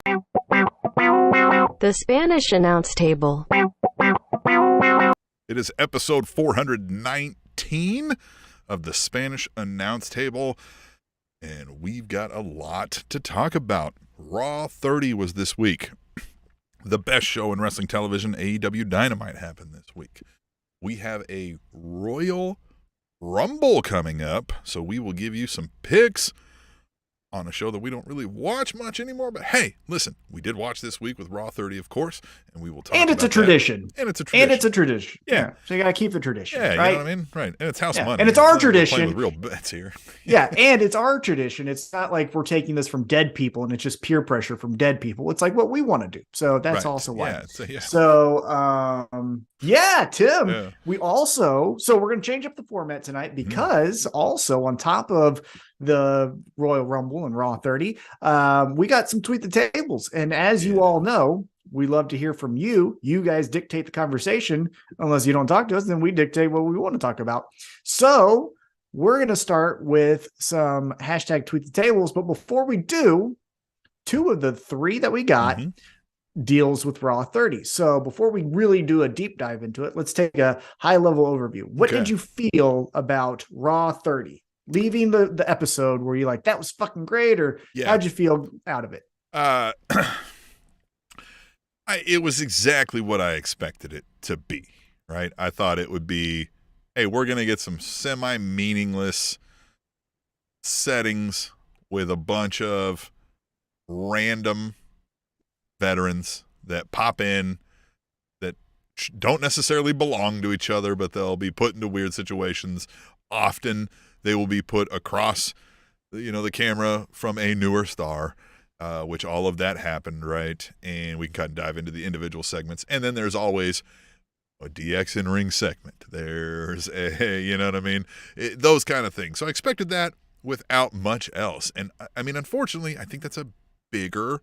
The Spanish Announce Table. It is episode 419 of the Spanish Announce Table, and we've got a lot to talk about. Raw 30 was this week. The best show in wrestling television, AEW Dynamite, happened this week. We have a Royal Rumble coming up, so we will give you some picks on a show that we don't really watch much anymore. But hey, listen, we did watch this week with Raw 30, of course, and we will talk about that. And it's a tradition. And it's a tradition. Yeah. So you got to keep the tradition. Yeah, right? You know what I mean? Right. And it's house money. And it's our tradition. With real bets here. Yeah. And it's our tradition. It's not like we're taking this from dead people and it's just peer pressure from dead people. It's like what we want to do. So that's also why. Yeah, Tim, Yeah. we also, so we're going to change up the format tonight because also on top of the Royal Rumble and Raw 30, we got some Tweet the Tables. And as you all know, we love to hear from you. You guys dictate the conversation. Unless you don't talk to us, then we dictate what we want to talk about. So we're going to start with some hashtag Tweet the Tables. But before we do, 2 of the 3 that we got deals with Raw 30. So before we really do a deep dive into it, let's take a high level overview. What did you feel about Raw 30? Leaving the episode, were you like, that was fucking great, or how'd you feel out of it? It was exactly what I expected it to be, right? I thought it would be, hey, we're going to get some semi-meaningless settings with a bunch of random veterans that pop in that don't necessarily belong to each other, but they'll be put into weird situations. Often they will be put across, the camera from a newer star, which all of that happened, right? And we can kind of dive into the individual segments. And then there's always a DX in-ring segment. There's those kind of things. So I expected that without much else. And I mean, unfortunately, I think that's a bigger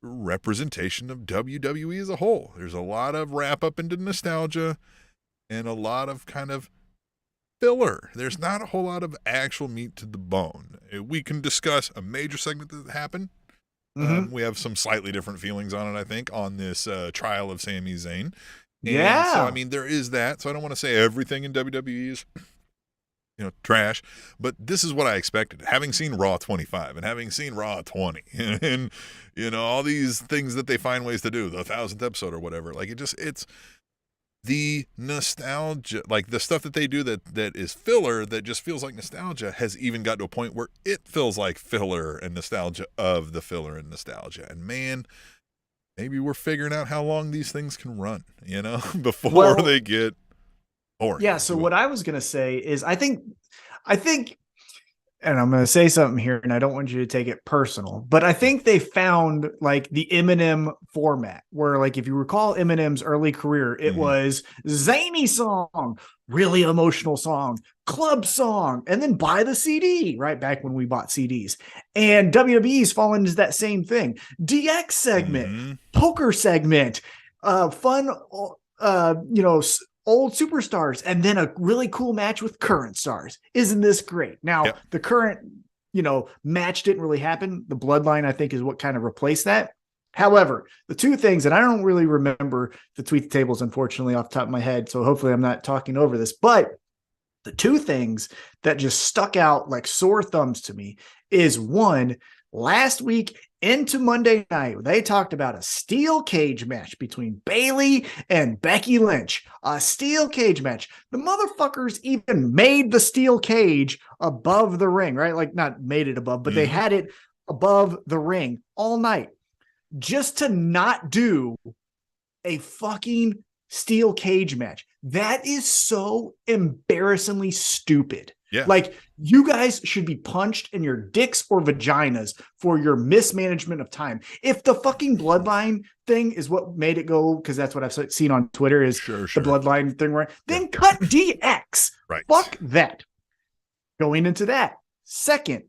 representation of WWE as a whole. There's a lot of wrap up into nostalgia and a lot of kind of filler. There's not a whole lot of actual meat to the bone. We can discuss a major segment that happened. We have some slightly different feelings on it, I think, on this trial of Sami Zayn. And so, I mean, there is that. So I don't want to say everything in WWE is, trash. But this is what I expected. Having seen Raw 25 and having seen Raw 20 and, all these things that they find ways to do, the 1,000th episode or whatever. Like, it's the nostalgia, like the stuff that they do that is filler, that just feels like nostalgia, has even got to a point where it feels like filler and nostalgia of the filler and nostalgia. And man, maybe we're figuring out how long these things can run, before they get boring. Yeah. So what I was going to say is I think, and I'm going to say something here and I don't want you to take it personal, but I think they found like the Eminem format where, like, if you recall Eminem's early career, it was zany song, really emotional song, club song, and then buy the CD, right? Back when we bought CDs. And WWE's fallen into that same thing. DX segment, poker segment, fun, old superstars, and then a really cool match with current stars. Isn't this great? Now, the current, match didn't really happen. The Bloodline, I think, is what kind of replaced that. However, the 2 things, and I don't really remember the Tweet the Tables, unfortunately, off the top of my head, so hopefully I'm not talking over this, but the 2 things that just stuck out like sore thumbs to me is, 1, last week into Monday night, they talked about a steel cage match between Bayley and Becky Lynch. A steel cage match. The motherfuckers even made the steel cage above the ring, right? Like, not made it above, but they had it above the ring all night just to not do a fucking steel cage match. That is so embarrassingly stupid. Yeah. Like, you guys should be punched in your dicks or vaginas for your mismanagement of time. If the fucking Bloodline thing is what made it go, because that's what I've seen on Twitter is the Bloodline thing, right? Then cut DX. Right. Fuck that. Going into that. Second,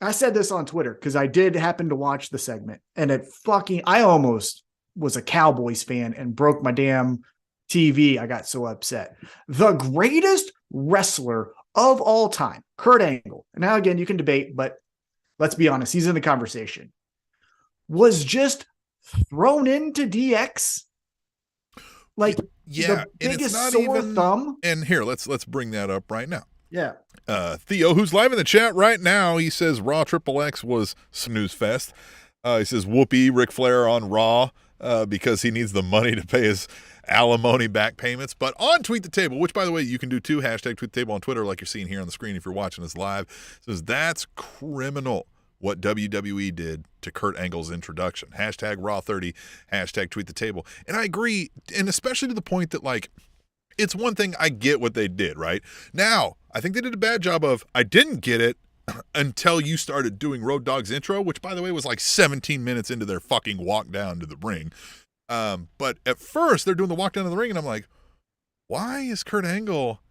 I said this on Twitter because I did happen to watch the segment, and I almost was a Cowboys fan and broke my damn TV. I got so upset. The greatest wrestler of all time, Kurt Angle. And now again, you can debate, but let's be honest, he's in the conversation. was just thrown into DX. Like, yeah, the biggest and it's not sore even thumb. And here, let's bring that up right now. Yeah. Theo, who's live in the chat right now, he says Raw XXX was snooze fest. He says whoopee Ric Flair on Raw because he needs the money to pay his alimony back payments. But on Tweet the Table, which by the way you can do too, hashtag Tweet the Table on Twitter, like you're seeing here on the screen if you're watching us live, says that's criminal what WWE did to Kurt Angle's introduction. Hashtag Raw 30, hashtag Tweet the Table. And I agree, and especially to the point that, like, it's one thing I get what they did, right? Now, I think they did a bad job of, I didn't get it until you started doing Road Dogg's intro, which, by the way, was like 17 minutes into their fucking walk down to the ring. But at first, they're doing the walk down to the ring, and I'm like, why is Kurt Angle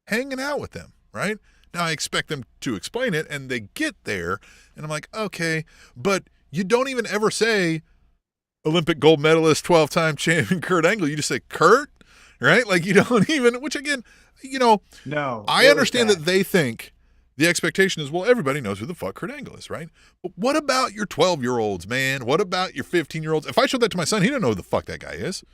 hanging out with them, right? Now, I expect them to explain it, and they get there, and I'm like, okay, but you don't even ever say Olympic gold medalist, 12-time champion Kurt Angle. You just say Kurt, right? Like, you don't even, which again, you know, no, I understand that they think the expectation is, well, everybody knows who the fuck Kurt Angle is, right? But what about your 12-year-olds, man? What about your 15-year-olds? If I showed that to my son, he didn't know who the fuck that guy is.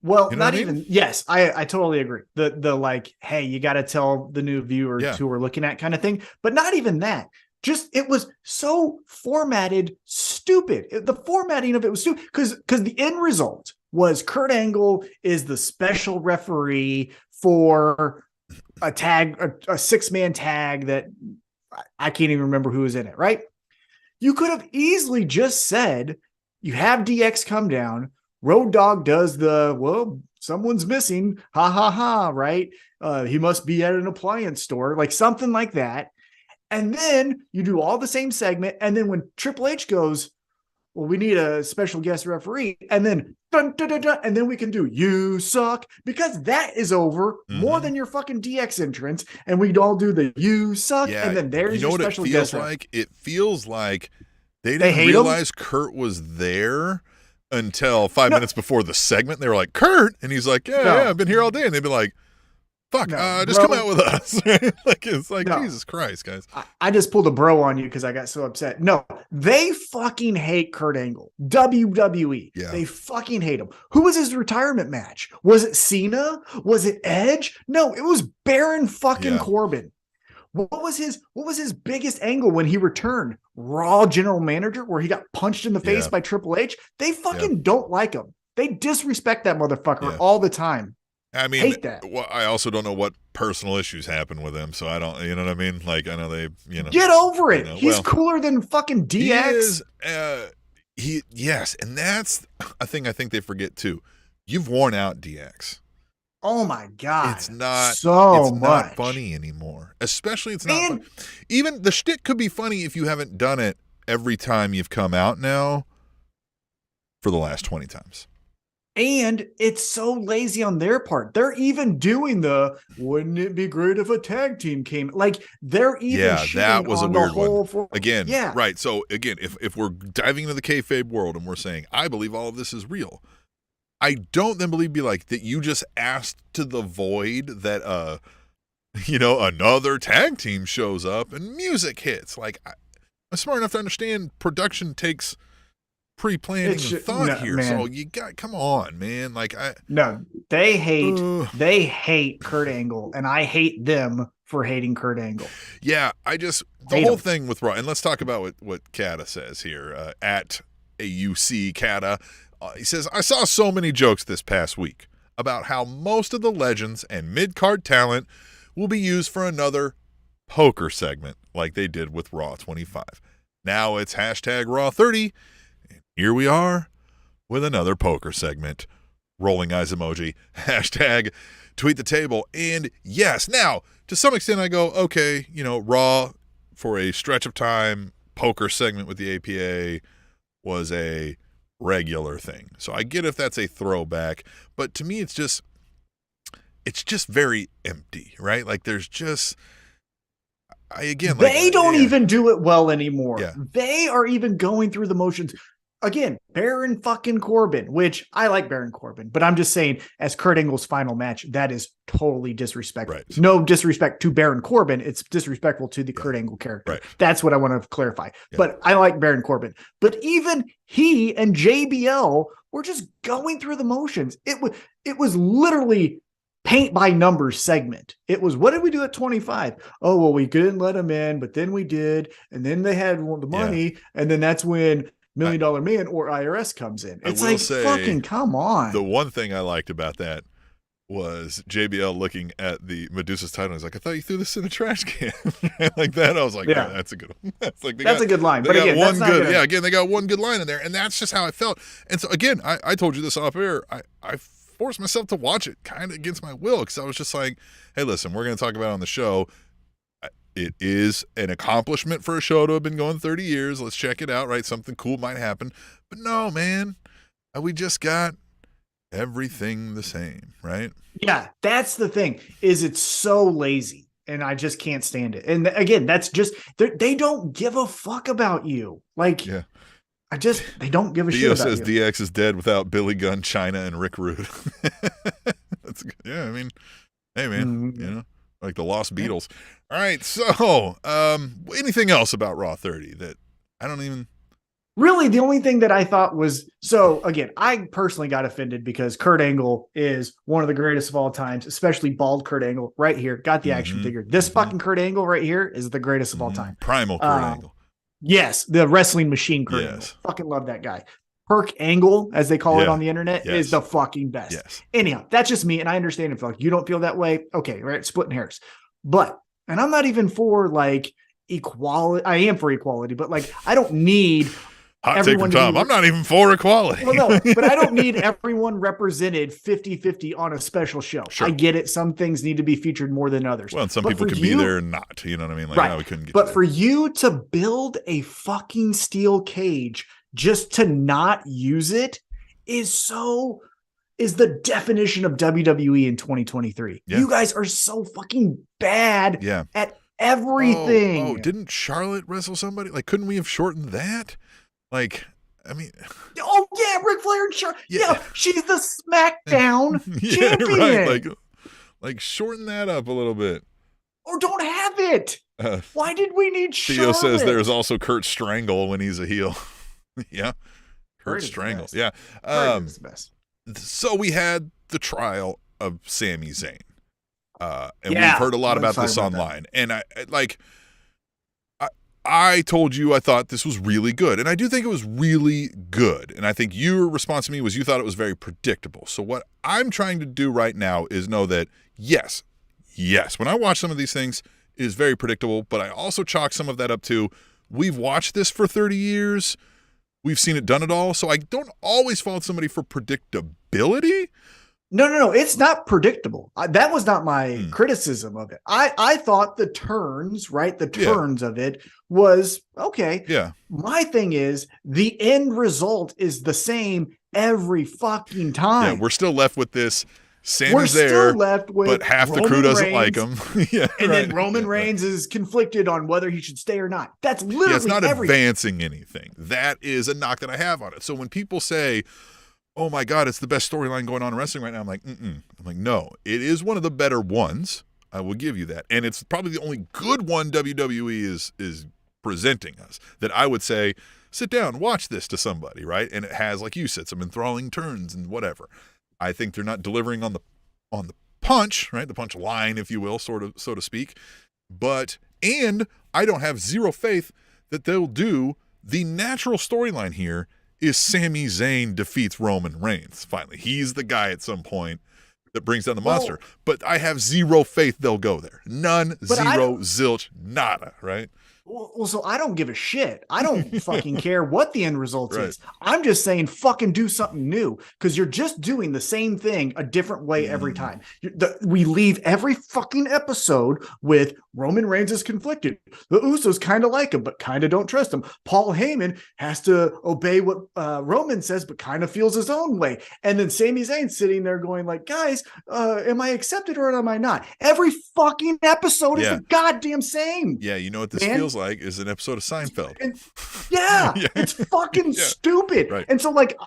Well, you know not even, yes, I totally agree. The like, hey, you got to tell the new viewers who we're looking at kind of thing. But not even that. Just, it was so formatted stupid. The formatting of it was stupid because the end result was Kurt Angle is the special referee for a tag, a 6-man tag that I can't even remember who was in it, right? You could have easily just said, you have DX come down, Road Dogg does the, well, someone's missing, ha ha ha, right? He must be at an appliance store, like something like that. And then you do all the same segment. And then when Triple H goes, well, we need a special guest referee. And then, dun, dun, dun, dun, and then we can do You Suck, because that is over more than your fucking DX entrance. And we'd all do the You Suck. Yeah, and then there's your special guest. It feels like they didn't realize Kurt was there until 5 minutes before the segment. They were like, Kurt? And he's like, yeah, I've been here all day. And they'd be like, fuck, just come out with us. Like, it's like, Jesus Christ, guys. I just pulled a bro on you because I got so upset. No, they fucking hate Kurt Angle. WWE. Yeah. They fucking hate him. Who was his retirement match? Was it Cena? Was it Edge? No, it was Baron fucking Corbin. What was his biggest angle when he returned? Raw general manager, where he got punched in the face by Triple H. They fucking don't like him. They disrespect that motherfucker all the time. I mean, hate that. Well, I also don't know what personal issues happen with him, so I don't, you know what I mean? Like, I know they, you know. Get over it. He's cooler than fucking DX. Yes, and that's a thing I think they forget too. You've worn out DX. Oh my God. It's not not funny anymore. Especially it's not fun. Even the shtick could be funny if you haven't done it every time you've come out now for the last 20 times. And it's so lazy on their part. They're even doing wouldn't it be great if a tag team came? Like, they're even that was a weird one. Again, yeah. Right. So again, if we're diving into the kayfabe world and we're saying, I believe all of this is real, I don't then be like that you just asked to the void that another tag team shows up and music hits. Like, I'm smart enough to understand production takes pre-planning and thought here. Man. So you got, come on, man. Like, they hate Kurt Angle, and I hate them for hating Kurt Angle. Yeah, the whole thing with Raw, and let's talk about what Kata says here at AUC Kata. He says, I saw so many jokes this past week about how most of the legends and mid-card talent will be used for another poker segment like they did with Raw 25. Now it's hashtag Raw 30, and here we are with another poker segment. Rolling eyes emoji, hashtag Tweet the Table. And yes, now, to some extent I go, okay, Raw for a stretch of time, poker segment with the APA was a regular thing. So I get if that's a throwback, but to me it's just very empty, right? Like, there's just they don't even do it well anymore. Yeah. They are even going through the motions. again, Baron fucking Corbin, which I like Baron Corbin, but I'm just saying, as Kurt Angle's final match, that is totally disrespectful. Right. No disrespect to Baron Corbin. It's disrespectful to the Kurt Angle character. Right. That's what I want to clarify. Yeah. But I like Baron Corbin. But even he and JBL were just going through the motions. It was literally paint by numbers segment. It was, what did we do at 25? Oh, well, we couldn't let them in, but then we did. And then they had the money. And then that's when $1 Million Man or IRS comes in. It's like, fucking come on. The one thing I liked about that was JBL looking at the Medusa's title. He's like, I thought you threw this in the trash can. Like that. I was like, yeah, that's a good one. That's a good line. But again, again, they got one good line in there. And that's just how I felt. And so again, I told you this off air. I forced myself to watch it kind of against my will, because I was just like, hey, listen, we're going to talk about it on the show. It is an accomplishment for a show to have been going 30 years. Let's check it out, right? Something cool might happen. But no, man, we just got everything the same, right? Yeah, that's the thing, is it's so lazy, and I just can't stand it. And again, that's just, they don't give a fuck about you. Like, yeah. They don't give a shit about says you. DX is dead without Billy Gunn, Chyna, and Rick Rude. That's good. Yeah, I mean, hey, man, you know, like the Lost Beatles. All right, so anything else about Raw 30 that I don't even... Really, the only thing that I thought was, so again, I personally got offended because Kurt Angle is one of the greatest of all times, especially bald Kurt Angle right here. Got the action figure. This fucking Kurt Angle right here is the greatest of all time. Primal Kurt Angle. Yes, the wrestling machine Kurt Angle. Fucking love that guy. Perk Angle, as they call it on the internet, is the fucking best. Yes. Anyhow, that's just me, and I understand if like you don't feel that way. Okay, right, splitting hairs. But, and I'm not even for like equality. I am for equality, but like I don't need hot take from Tom. I'm not even for equality. Well, no, but I don't need everyone represented 50-50 on a special show. Sure. I get it. Some things need to be featured more than others. Well, and some people can be there and not. You know what I mean? Like, right. We couldn't get but for you to build a fucking steel cage just to not use it is the definition of WWE in 2023. Yeah. You guys are so fucking bad at everything. Oh, didn't Charlotte wrestle somebody? Like, couldn't we have shortened that? Like, I mean, oh yeah, Ric Flair and Charlotte. Yeah, she's the SmackDown champion. Right. Like shorten that up a little bit, or don't have it. Why did we need Theo Charlotte? says there's also Kurt Strangle when he's a heel. Yeah, Kurt Strangle. Yeah, the best. So we had the trial of Sami Zayn, and we've heard a lot about this online, and I told you I thought this was really good, and I do think it was really good, and I think your response to me was you thought it was very predictable. So what I'm trying to do right now is know that, yes, when I watch some of these things, it is very predictable, but I also chalk some of that up to, we've watched this for 30 years, we've seen it done it all, so I don't always fault somebody for predictability. No. It's not predictable. That was not my criticism of it. I thought the turns, right? The turns of it was okay. Yeah. My thing is the end result is the same every fucking time. Yeah, we're still left with this. Sammy's there, but half the crew doesn't like him. Then Roman Reigns is conflicted on whether he should stay or not. That's literally it's not advancing anything. That is a knock that I have on it. So when people say, oh my God, it's the best storyline going on in wrestling right now, I'm like, I'm like, no, it is one of the better ones. I will give you that. And it's probably the only good one WWE is presenting us that I would say, sit down, watch this to somebody, right? And it has, like you said, some enthralling turns and whatever. I think they're not delivering on the punch, right? The punch line, if you will, sort of, so to speak. And I don't have zero faith that they'll do the natural storyline here is Sami Zayn defeats Roman Reigns. Finally, he's the guy at some point that brings down the monster. But I have zero faith they'll go there. None, zero, zilch, nada, right? Well, so I don't give a shit. I don't fucking care what the end result is. I'm just saying fucking do something new, because you're just doing the same thing a different way every time. We leave every fucking episode with Roman Reigns is conflicted. The Usos kind of like him, but kind of don't trust him. Paul Heyman has to obey what Roman says, but kind of feels his own way. And then Sami Zayn sitting there going like, guys, am I accepted or am I not? Every fucking episode is the goddamn same. Yeah, you know what this feels feels like is an episode of Seinfeld. Yeah, it's fucking stupid. Right. And so like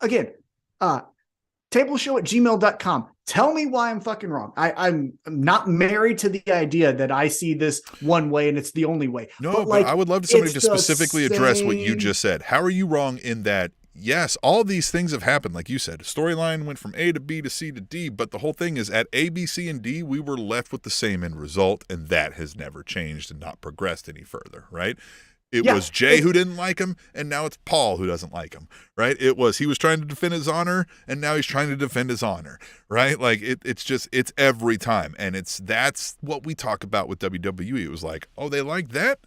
again, tableshow@gmail.com. Tell me why I'm fucking wrong. I'm not married to the idea that I see this one way and it's the only way. No, but I would love somebody to specifically address what you just said. How are you wrong in that? Yes, all these things have happened, like you said. Storyline went from A to B to C to D, but the whole thing is at A, B, C, and D, we were left with the same end result, and that has never changed and not progressed any further, right? It was Jay who didn't like him, and now it's Paul who doesn't like him, right? He was trying to defend his honor, and now he's trying to defend his honor, right? Like it's every time, and that's what we talk about with WWE. It was like, oh, they like that?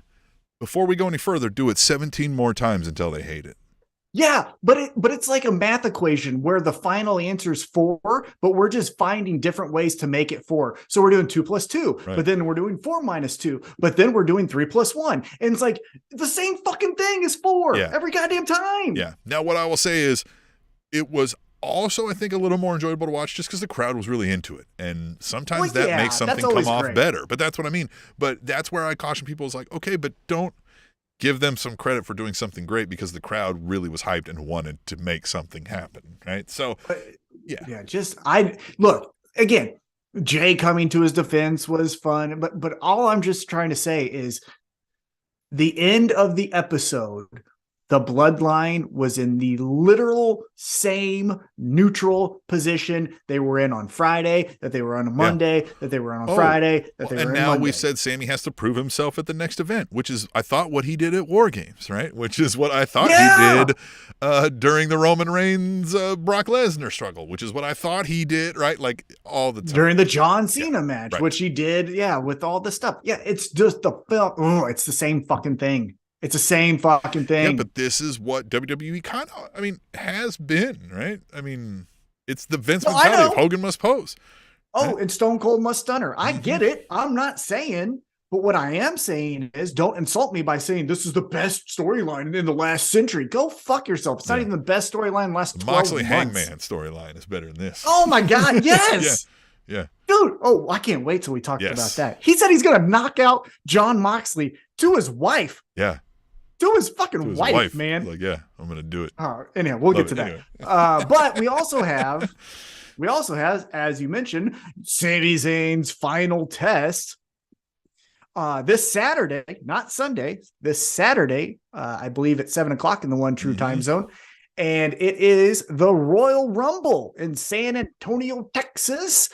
Before we go any further, do it 17 more times until they hate it. Yeah, but it's like a math equation where the final answer is 4, but we're just finding different ways to make it 4. So we're doing 2 + 2, right. But then we're doing 4 - 2, but then we're doing 3 + 1. And it's like the same fucking thing is 4 every goddamn time. Yeah. Now, what I will say is it was also, I think, a little more enjoyable to watch just because the crowd was really into it. And sometimes that makes something come off better. But that's what I mean. But that's where I caution people is like, okay, but don't give them some credit for doing something great because the crowd really was hyped and wanted to make something happen, right? So, look, again, Jay coming to his defense was fun, but all I'm just trying to say is the end of the episode, the bloodline was in the literal same neutral position they were in on Friday, that they were on a Monday, that they were on Friday, that they were in Monday. And now we said Sammy has to prove himself at the next event, which is, I thought, what he did at War Games, right? Which is what I thought he did during the Roman Reigns Brock Lesnar struggle, which is what I thought he did, right? Like all the time. During the John Cena match, which he did, with all the stuff. Yeah, it's just the film. Oh, it's the same fucking thing. It's the same fucking thing. Yeah, but this is what WWE kind of, has been, right? It's the Vince mentality of Hogan must pose. Oh, and Stone Cold must stunner. I get it. I'm not saying, but what I am saying is don't insult me by saying this is the best storyline in the last century. Go fuck yourself. It's not even the best storyline in the last 12 Moxley months. Hangman storyline is better than this. Oh my God, yes. Yeah. Dude, I can't wait till we talk about that. He said he's going to knock out John Moxley to his wife. Yeah. To his fucking wife, man. Like, I'm going to do it. Anyhow, we'll get to that. Anyway. But we also have, as you mentioned, Sami Zayn's final test this Saturday, not Sunday, this Saturday, I believe at 7:00 in the One True time zone. And it is the Royal Rumble in San Antonio, Texas.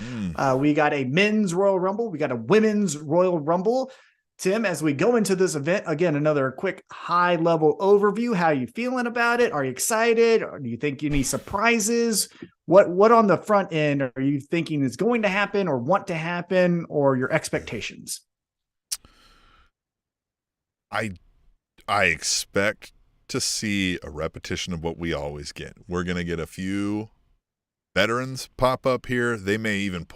We got a men's Royal Rumble. We got a women's Royal Rumble. Tim, as we go into this event, again, another quick high-level overview. How are you feeling about it? Are you excited? Or do you think any surprises? What on the front end are you thinking is going to happen or want to happen, or your expectations? I expect to see a repetition of what we always get. We're going to get a few veterans pop up here. They may even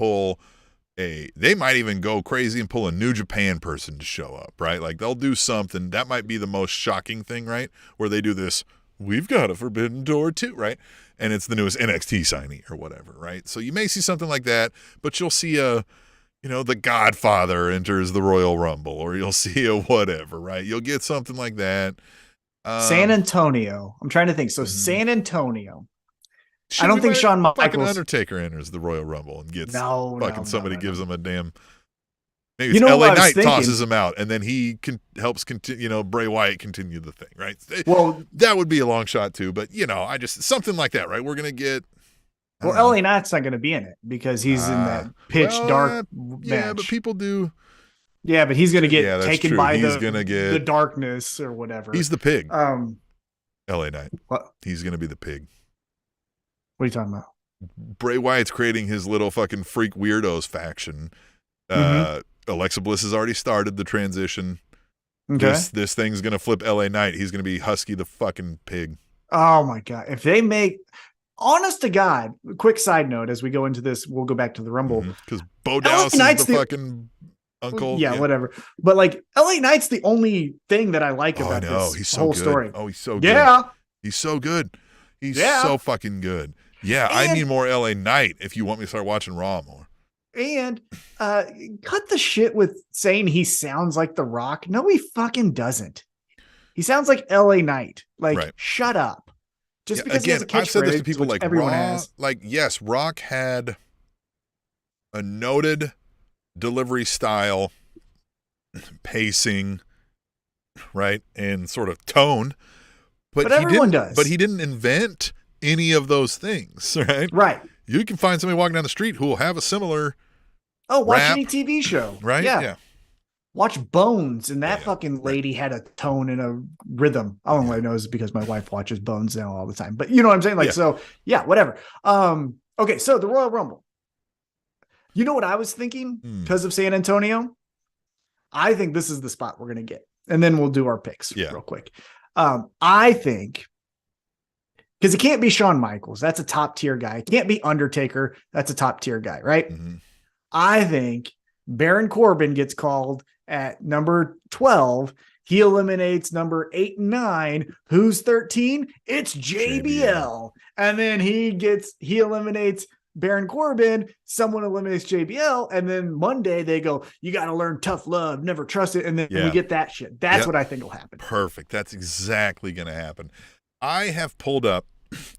they might even go crazy and pull a New Japan person to show up, right? Like they'll do something. That might be the most shocking thing, right? Where they do this, we've got a Forbidden Door too, right? And it's the newest NXT signee or whatever, right? So you may see something like that, but you'll see the Godfather enters the Royal Rumble, or you'll see a whatever, right? You'll get something like that. San Antonio. I'm trying to think. So San Antonio. I don't think Shawn Michaels. Fucking Undertaker enters the Royal Rumble and gets somebody gives him a damn. Maybe it's LA Knight tosses him out, and then he helps continue. Bray Wyatt continue the thing, right? Well, that would be a long shot too, but I just something like that, right? We're gonna get. Well, LA Knight's not going to be in it because he's in that pitch dark match. Yeah, but people do. Yeah, but he's going to get taken by the darkness or whatever. He's the pig. LA Knight. What? He's going to be the pig. What are you talking about? Bray Wyatt's creating his little fucking freak weirdos faction. Alexa Bliss has already started the transition. Okay. This thing's going to flip LA Knight. He's going to be Husky the fucking pig. Oh my God. If they make, honest to God, quick side note, as we go into this, we'll go back to the Rumble. Because Bo Dallas is the fucking uncle. Yeah, whatever. But like LA Knight's the only thing that I like about this whole story. Oh, he's so good. Yeah. He's so good. He's so fucking good. Yeah, I need more LA Knight if you want me to start watching Raw more. And cut the shit with saying he sounds like The Rock. No, he fucking doesn't. He sounds like LA Knight. Like, right. shut up. Just because again, he has a catchphrase, I've said this to people like everyone Raw, has. like, yes, Rock had a noted delivery style, pacing, right, and sort of tone, but everyone does. But he didn't invent any of those things, right? Right. You can find somebody walking down the street who will have a similar. Watch rap, any TV show, right? Yeah. Watch Bones, and that fucking lady had a tone and a rhythm. I don't really know is because my wife watches Bones now all the time, but you know what I'm saying? Like, so yeah, whatever. Okay, so the Royal Rumble. You know what I was thinking because of San Antonio? I think this is the spot we're gonna get, and then we'll do our picks real quick. I think because it can't be Shawn Michaels, that's a top tier guy. It can't be Undertaker, that's a top tier guy, right? Mm-hmm. I think Baron Corbin gets called at number 12. He eliminates number 8 and 9. Who's 13? It's JBL. And then he eliminates Baron Corbin. Someone eliminates JBL. And then Monday they go, you got to learn tough love, never trust it. And then we get that shit. That's what I think will happen. Perfect. That's exactly going to happen. I have pulled up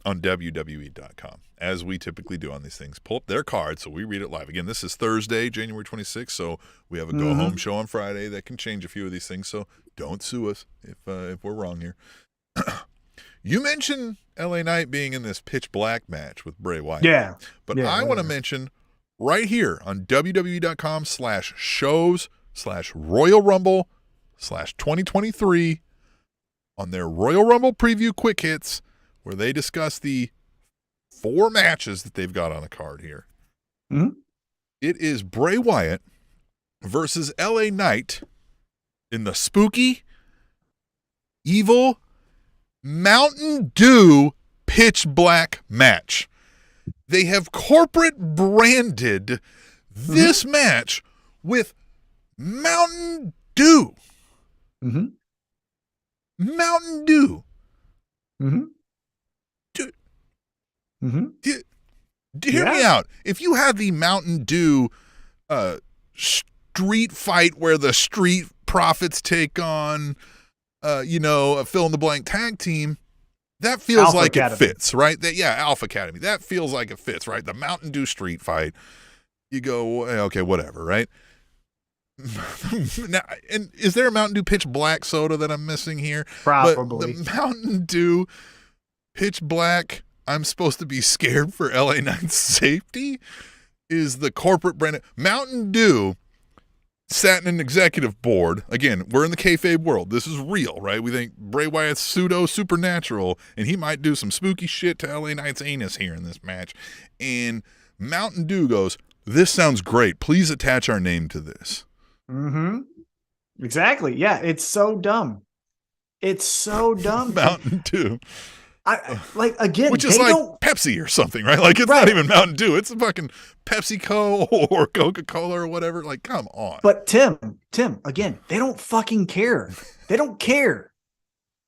on WWE.com, as we typically do on these things, pull up their card so we read it live. Again, this is Thursday, January 26th, so we have a go-home show on Friday that can change a few of these things, so don't sue us if we're wrong here. You mentioned LA Knight being in this pitch black match with Bray Wyatt. Yeah. But I want to mention right here on WWE.com/shows/Royal Rumble/2023 on their Royal Rumble preview quick hits, where they discuss the 4 matches that they've got on the card here. Mm-hmm. It is Bray Wyatt versus LA Knight in the spooky, evil, Mountain Dew pitch black match. They have corporate branded this match with Mountain Dew. Mm-hmm. Mountain Dew. Mm-hmm. Mm-hmm. Hear me out. If you had the Mountain Dew street fight where the Street Profits take on, a fill-in-the-blank tag team, that feels Alpha like Academy. It fits, right? Alpha Academy. That feels like it fits, right? The Mountain Dew street fight. You go, okay, whatever, right? Now, and is there a Mountain Dew pitch black soda that I'm missing here? Probably. But the Mountain Dew pitch black, I'm supposed to be scared for LA Knight's safety, is the corporate brand. Mountain Dew sat in an executive board. Again, we're in the kayfabe world. This is real, right? We think Bray Wyatt's supernatural, and he might do some spooky shit to LA Knight's anus here in this match. And Mountain Dew goes, this sounds great. Please attach our name to this. Mm-hmm. Exactly. Yeah, it's so dumb. It's so dumb. Mountain Dew. Which is like Pepsi or something, right? Like, it's not even Mountain Dew. It's a fucking PepsiCo or Coca-Cola or whatever. Like, come on. But Tim, again, they don't fucking care. They don't care.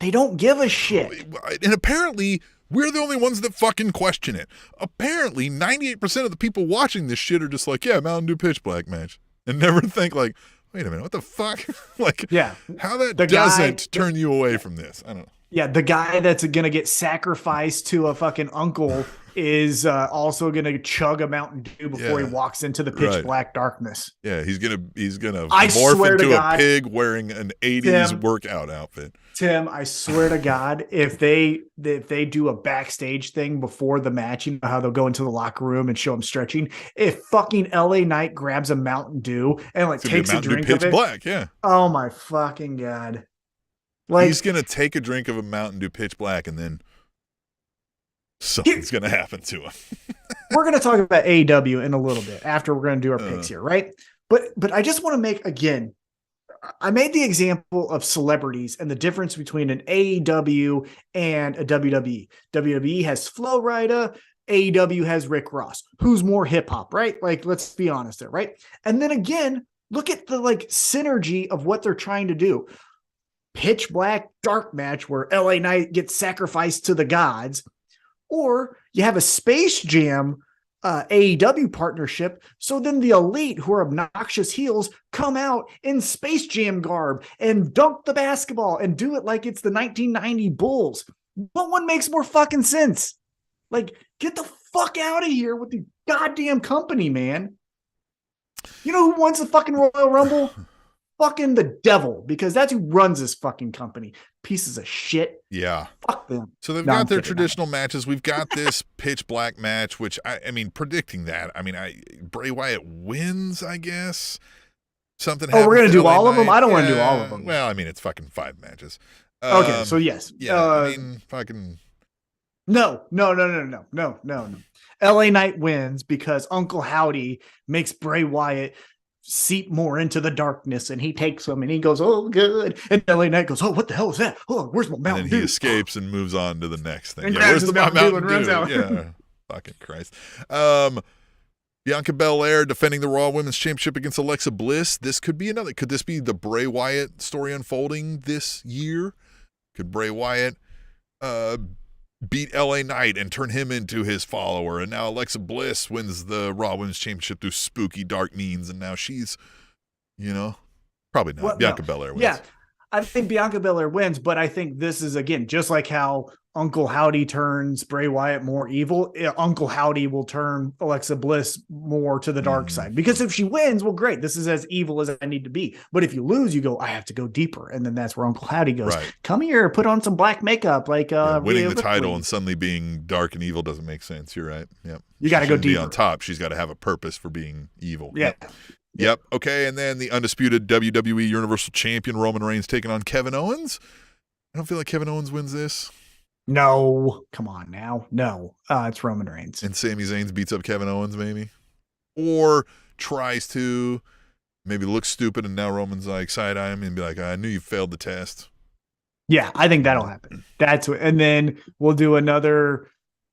They don't give a shit. And apparently, we're the only ones that fucking question it. Apparently, 98% of the people watching this shit are just like, yeah, Mountain Dew pitch black match. And never think like, wait a minute, what the fuck? How that doesn't turn you away from this. I don't know. Yeah, the guy that's going to get sacrificed to a fucking uncle is also going to chug a Mountain Dew before he walks into the pitch black darkness. Yeah, he's gonna morph into a pig wearing an 80s workout outfit. Tim, I swear to God, if they do a backstage thing before the match, you know how they'll go into the locker room and show him stretching. If fucking LA Knight grabs a Mountain Dew and takes a drink of it, black, yeah. Oh my fucking God! He's gonna take a drink of a Mountain Dew pitch black, and then something's gonna happen to him. We're gonna talk about AEW in a little bit after we're gonna do our picks here, right? But I just want to make again. I made the example of celebrities and the difference between an AEW and a WWE. WWE has Flo Rida. AEW has Rick Ross. Who's more hip hop, right? Like, let's be honest there, right? And then again, look at the synergy of what they're trying to do. Pitch black dark match where LA Knight gets sacrificed to the gods, or you have a Space Jam AEW partnership. So then the Elite, who are obnoxious heels, come out in Space Jam garb and dunk the basketball and do it like it's the 1990 Bulls. What one makes more fucking sense? Like, get the fuck out of here with the goddamn company, man. You know who wants the fucking Royal Rumble? Fucking the devil, because that's who runs this fucking company. Pieces of shit. Yeah. Fuck them. So they've got their traditional matches. We've got this pitch black match, which I mean, predicting that. I mean, Bray Wyatt wins, I guess. Something. Oh, we're gonna do all of them. I don't want to do all of them. Well, I mean, it's fucking 5 matches. Okay, so yes. Yeah. I mean, fucking. No. LA Knight wins because Uncle Howdy makes Bray Wyatt seep more into the darkness, and he takes him and he goes, oh, good. And LA Knight goes, oh, what the hell is that? Oh, where's my Mountain Dew? And he escapes and moves on to the next thing. And yeah, where's the my Mountain Dew? runs out. Yeah, fucking Christ. Bianca Belair defending the Raw Women's Championship against Alexa Bliss. This could be another. Could this be the Bray Wyatt story unfolding this year? Could Bray Wyatt beat LA Knight and turn him into his follower? And now Alexa Bliss wins the Raw Women's Championship through spooky dark means, and now she's, probably not. Well, Bianca Belair wins. Yeah, I think Bianca Belair wins, but I think this is, again, just like how Uncle Howdy turns Bray Wyatt more evil, Uncle Howdy will turn Alexa Bliss more to the dark side. Because if she wins, well, great. This is as evil as I need to be. But if you lose, you go, I have to go deeper. And then that's where Uncle Howdy goes, come here, put on some black makeup. Like winning the title and suddenly being dark and evil doesn't make sense. You're right. Yep. You got to go deeper. Be on top. She's got to have a purpose for being evil. Yeah. Yep. Okay. And then the undisputed WWE Universal Champion Roman Reigns taking on Kevin Owens. I don't feel like Kevin Owens wins this. No, come on now. No, it's Roman Reigns. And Sami Zayn beats up Kevin Owens, maybe, or tries to maybe look stupid, and now Roman's like side eye him and be like, "I knew you failed the test." Yeah, I think that'll happen. That's what, and then we'll do another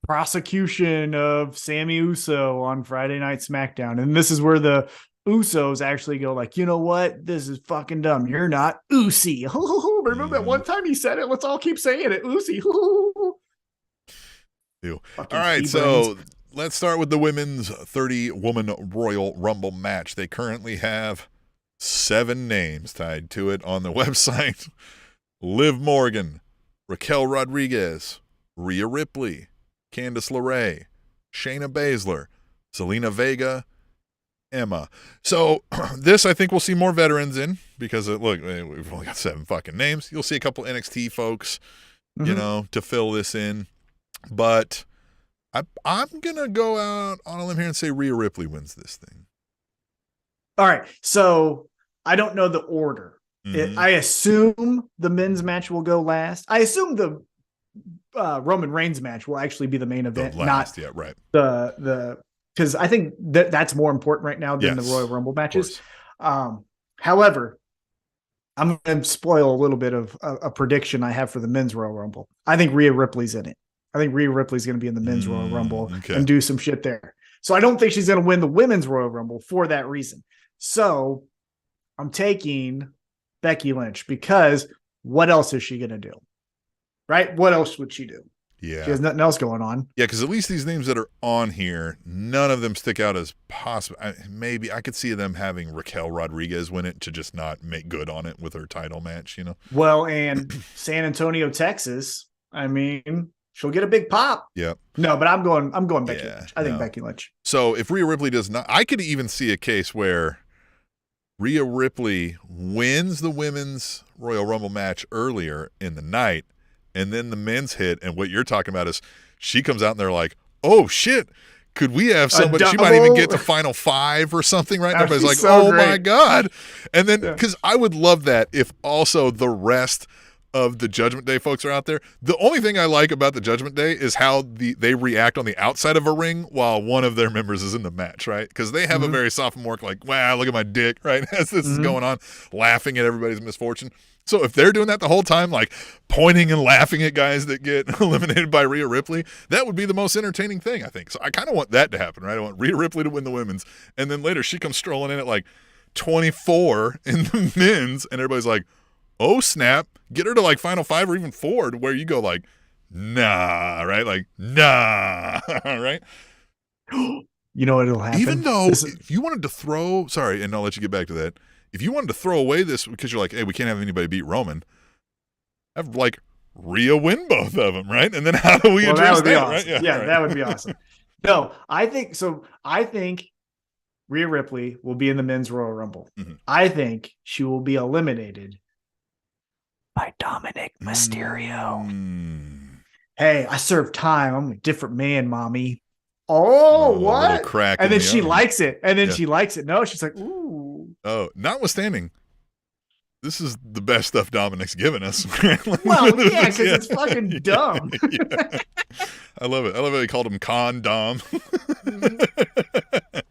prosecution of Sami Uso on Friday Night SmackDown, and this is where the Usos actually go like, you know what? This is fucking dumb. You're not Usi. Remember that one time he said it? Let's all keep saying it. Usi. All right, so let's start with the women's 30-woman Royal Rumble match. They currently have 7 names tied to it on the website. Liv Morgan, Raquel Rodriguez, Rhea Ripley, Candice LeRae, Shayna Baszler, Zelina Vega, Emma. So this, I think we'll see more veterans in because, look, we've only got 7 fucking names. You'll see a couple NXT folks, to fill this in. But I'm going to go out on a limb here and say Rhea Ripley wins this thing. All right. So I don't know the order. I assume the men's match will go last. I assume the Roman Reigns match will actually be the main event, not the because I think that's more important right now than the Royal Rumble matches. However, I'm going to spoil a little bit of a prediction I have for the men's Royal Rumble. I think Rhea Ripley's in it. I think Rhea Ripley's going to be in the men's Royal Rumble and do some shit there. So I don't think she's going to win the women's Royal Rumble for that reason. So I'm taking Becky Lynch because what else is she going to do? Right? What else would she do? Yeah. She has nothing else going on. Yeah, because at least these names that are on here, none of them stick out as possible. Maybe I could see them having Raquel Rodriguez win it to just not make good on it with her title match, Well, and San Antonio, Texas, I mean, she'll get a big pop. Yeah. No, but I'm going Becky Lynch. I think Becky Lynch. So if Rhea Ripley does not, I could even see a case where Rhea Ripley wins the women's Royal Rumble match earlier in the night, and then the men's hit, and what you're talking about is she comes out and they're like, oh, shit, could we have somebody? She might even get to Final 5 or something, right? Everybody's like, so great. My God. And then, because I would love that if also the rest of the Judgment Day folks are out there. The only thing I like about the Judgment Day is how they react on the outside of a ring while one of their members is in the match, right? Because they have a very sophomoric, like, wow, look at my dick, right? As this is going on, laughing at everybody's misfortune. So if they're doing that the whole time, like pointing and laughing at guys that get eliminated by Rhea Ripley, that would be the most entertaining thing, I think. So I kind of want that to happen, right? I want Rhea Ripley to win the women's, and then later she comes strolling in at like 24 in the men's, and everybody's like, oh, snap, get her to like Final 5 or even 4 to where you go like, nah, right? Like, nah, right? You know what'll happen? Even though if you wanted to throw, sorry, and I'll let you get back to that. If you wanted to throw away this because you're like, hey, we can't have anybody beat Roman, have like Rhea win both of them, right? And then how do we address that? Awesome. Right? Yeah, right. That would be awesome. No, I think so. I think Rhea Ripley will be in the men's Royal Rumble. Mm-hmm. I think she will be eliminated by Dominic Mysterio. Hey, I serve time. I'm a different man, mommy. Oh, what? Crack and then she likes it. And then she likes it. No, she's like, ooh. Oh, notwithstanding, this is the best stuff Dominic's given us. Well, yeah, because it's fucking dumb. Yeah. I love it. I love how he called him Con Dom.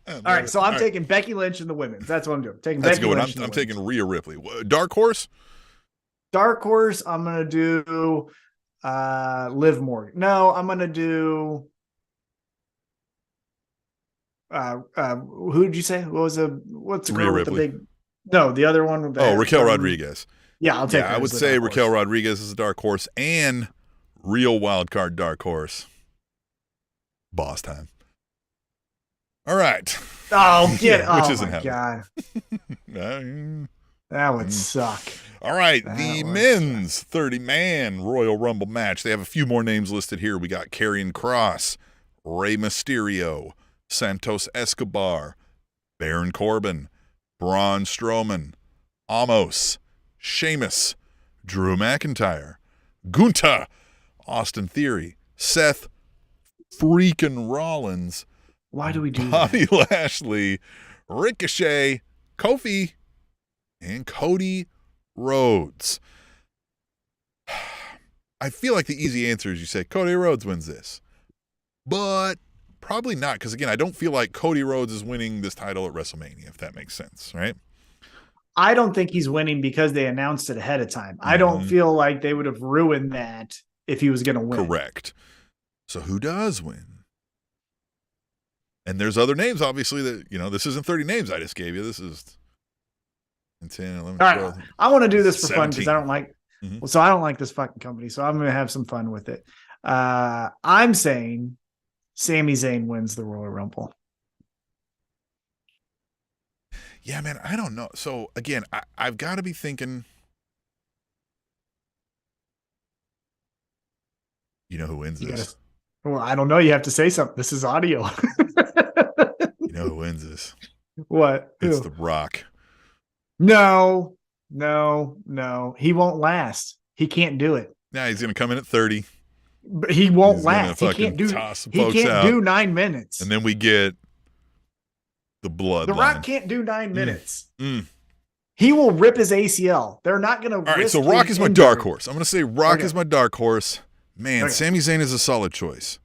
All right, so I'm taking Becky Lynch in the women's. That's what I'm doing. That's good. I'm taking Rhea Ripley. Dark horse? Dark horse, I'm going to do Liv Morgan. No, I'm going to do who did you say? What's the girl with the big? No, the other one. With the Raquel Rodriguez. Yeah, I'll take her. I would say Raquel Rodriguez is a dark horse and real wild card dark horse. Boss time. All right. Oh, get which oh isn't my god. That would suck. All right, the men's 30-man Royal Rumble match. They have a few more names listed here. We got Karrion Kross, Rey Mysterio, Santos Escobar, Baron Corbin, Braun Strowman, Omos, Sheamus, Drew McIntyre, Gunther, Austin Theory, Seth freaking Rollins. Why do we do Bobby Lashley, Ricochet, Kofi, and Cody Rhodes. I feel like the easy answer is you say Cody Rhodes wins this. But probably not, because again, I don't feel like Cody Rhodes is winning this title at WrestleMania, if that makes sense, right? I don't think he's winning because they announced it ahead of time. I don't feel like they would have ruined that if he was going to win. Correct. So who does win? And there's other names, obviously, that, this isn't 30 names I just gave you. This is 10, 11, 12. All right. I want to do this for 17. fun because I don't like, so I don't like this fucking company. So I'm going to have some fun with it. I'm saying Sami Zayn wins the Royal Rumble. Yeah, man, I don't know. So again, I've got to be thinking, you know who wins this? Well, I don't know. You have to say something. This is audio. You know who wins this? What? It's The Rock. No. He won't last. He can't do it. Nah, he's going to come in at 30. But he won't last. He can't do 9 minutes. And then we get the bloodline. The Rock can't do 9 minutes. He will rip his ACL. They're not going to. All right, so Rock is my dark horse. I'm going to say Rock is my dark horse. Man, Sami Zayn is a solid choice.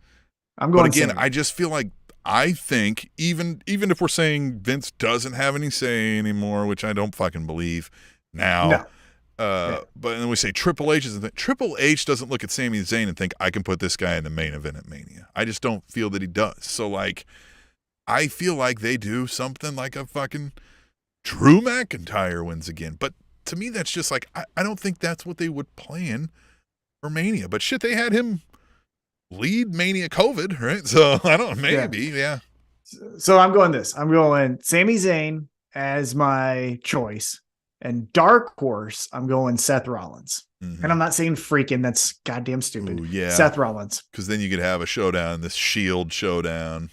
I'm going. But again, I just feel like I think even if we're saying Vince doesn't have any say anymore, which I don't fucking believe now. No. But then we say Triple H is Triple H doesn't look at Sami Zayn and think I can put this guy in the main event at Mania. I just don't feel that he does. So I feel like they do something like a fucking Drew McIntyre wins again. But to me, that's just I don't think that's what they would plan for Mania. But shit, they had him lead Mania COVID, right? So I don't know, maybe, yeah. So I'm going Sami Zayn as my choice. And dark horse, I'm going Seth Rollins. And I'm not saying freaking, that's goddamn stupid. Ooh, yeah. Seth Rollins. Because then you could have a showdown, this Shield showdown.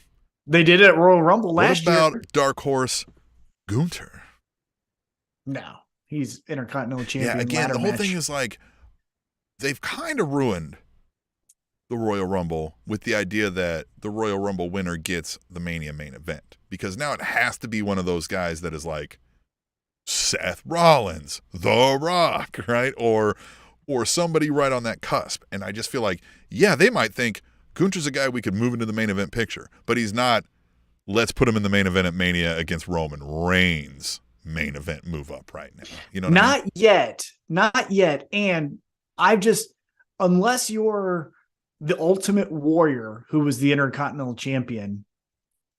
They did it at Royal Rumble last year. What about dark horse Gunther? No, he's Intercontinental Champion. Yeah, again, the whole thing is they've kind of ruined the Royal Rumble with the idea that the Royal Rumble winner gets the Mania main event. Because now it has to be one of those guys that is like Seth Rollins, The Rock, right? Or somebody right on that cusp. And I just feel like, yeah, they might think Gunther's a guy we could move into the main event picture, but he's not, let's put him in the main event at Mania against Roman Reigns main event move up right now. You know what I mean? Not yet. And unless you're the Ultimate Warrior, who was the Intercontinental Champion,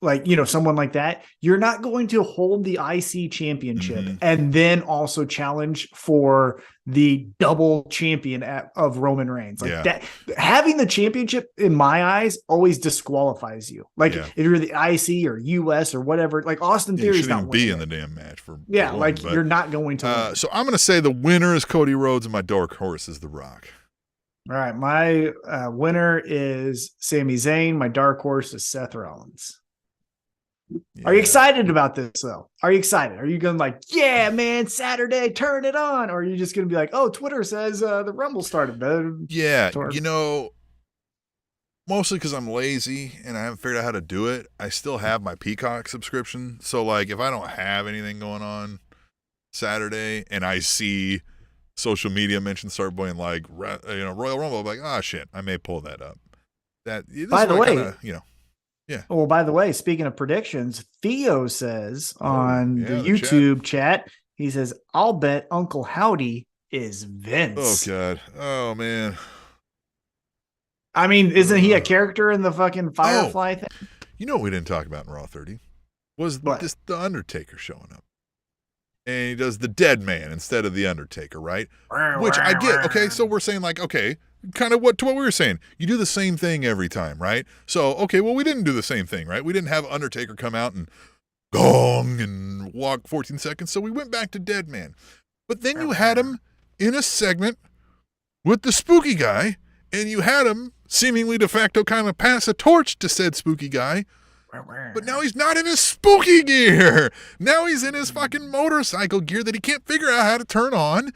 like, you know, someone like that, you're not going to hold the IC championship and then also challenge for the double champion of Roman Reigns. Like that, having the championship in my eyes always disqualifies you. Like if you're the IC or US or whatever, like Austin Theory's not be in the damn match for one, like you're not going to win. So I'm going to say the winner is Cody Rhodes and my dark horse is The Rock. All right. My winner is Sami Zayn. My dark horse is Seth Rollins. Yeah. Are you excited about this though? Are you excited? Are you going like, yeah, man, Saturday, turn it on? Or are you just going to be like, oh, Twitter says the Rumble started. Yeah. You know, mostly because I'm lazy and I haven't figured out how to do it. I still have my Peacock subscription. So like if I don't have anything going on Saturday and I see social media mentions start going like, you know, Royal Rumble, I'm like, oh shit, I may pull that up. By the way, you know. Yeah. Well, by the way, speaking of predictions, Theo says on the YouTube chat, he says, I'll bet Uncle Howdy is Vince. Oh, God. Oh, man. I mean, isn't he a character in the fucking Firefly thing? You know what we didn't talk about in Raw 30? Was the Undertaker showing up. And he does the dead man instead of the Undertaker, right? Which I get. Okay, so we're saying like, okay, kind of what we were saying. You do the same thing every time, right? So, okay, well, we didn't do the same thing, right? We didn't have Undertaker come out and gong and walk 14 seconds. So we went back to dead man. But then you had him in a segment with the spooky guy, and you had him seemingly de facto kind of pass a torch to said spooky guy. But now he's not in his spooky gear. Now he's in his fucking motorcycle gear that he can't figure out how to turn on.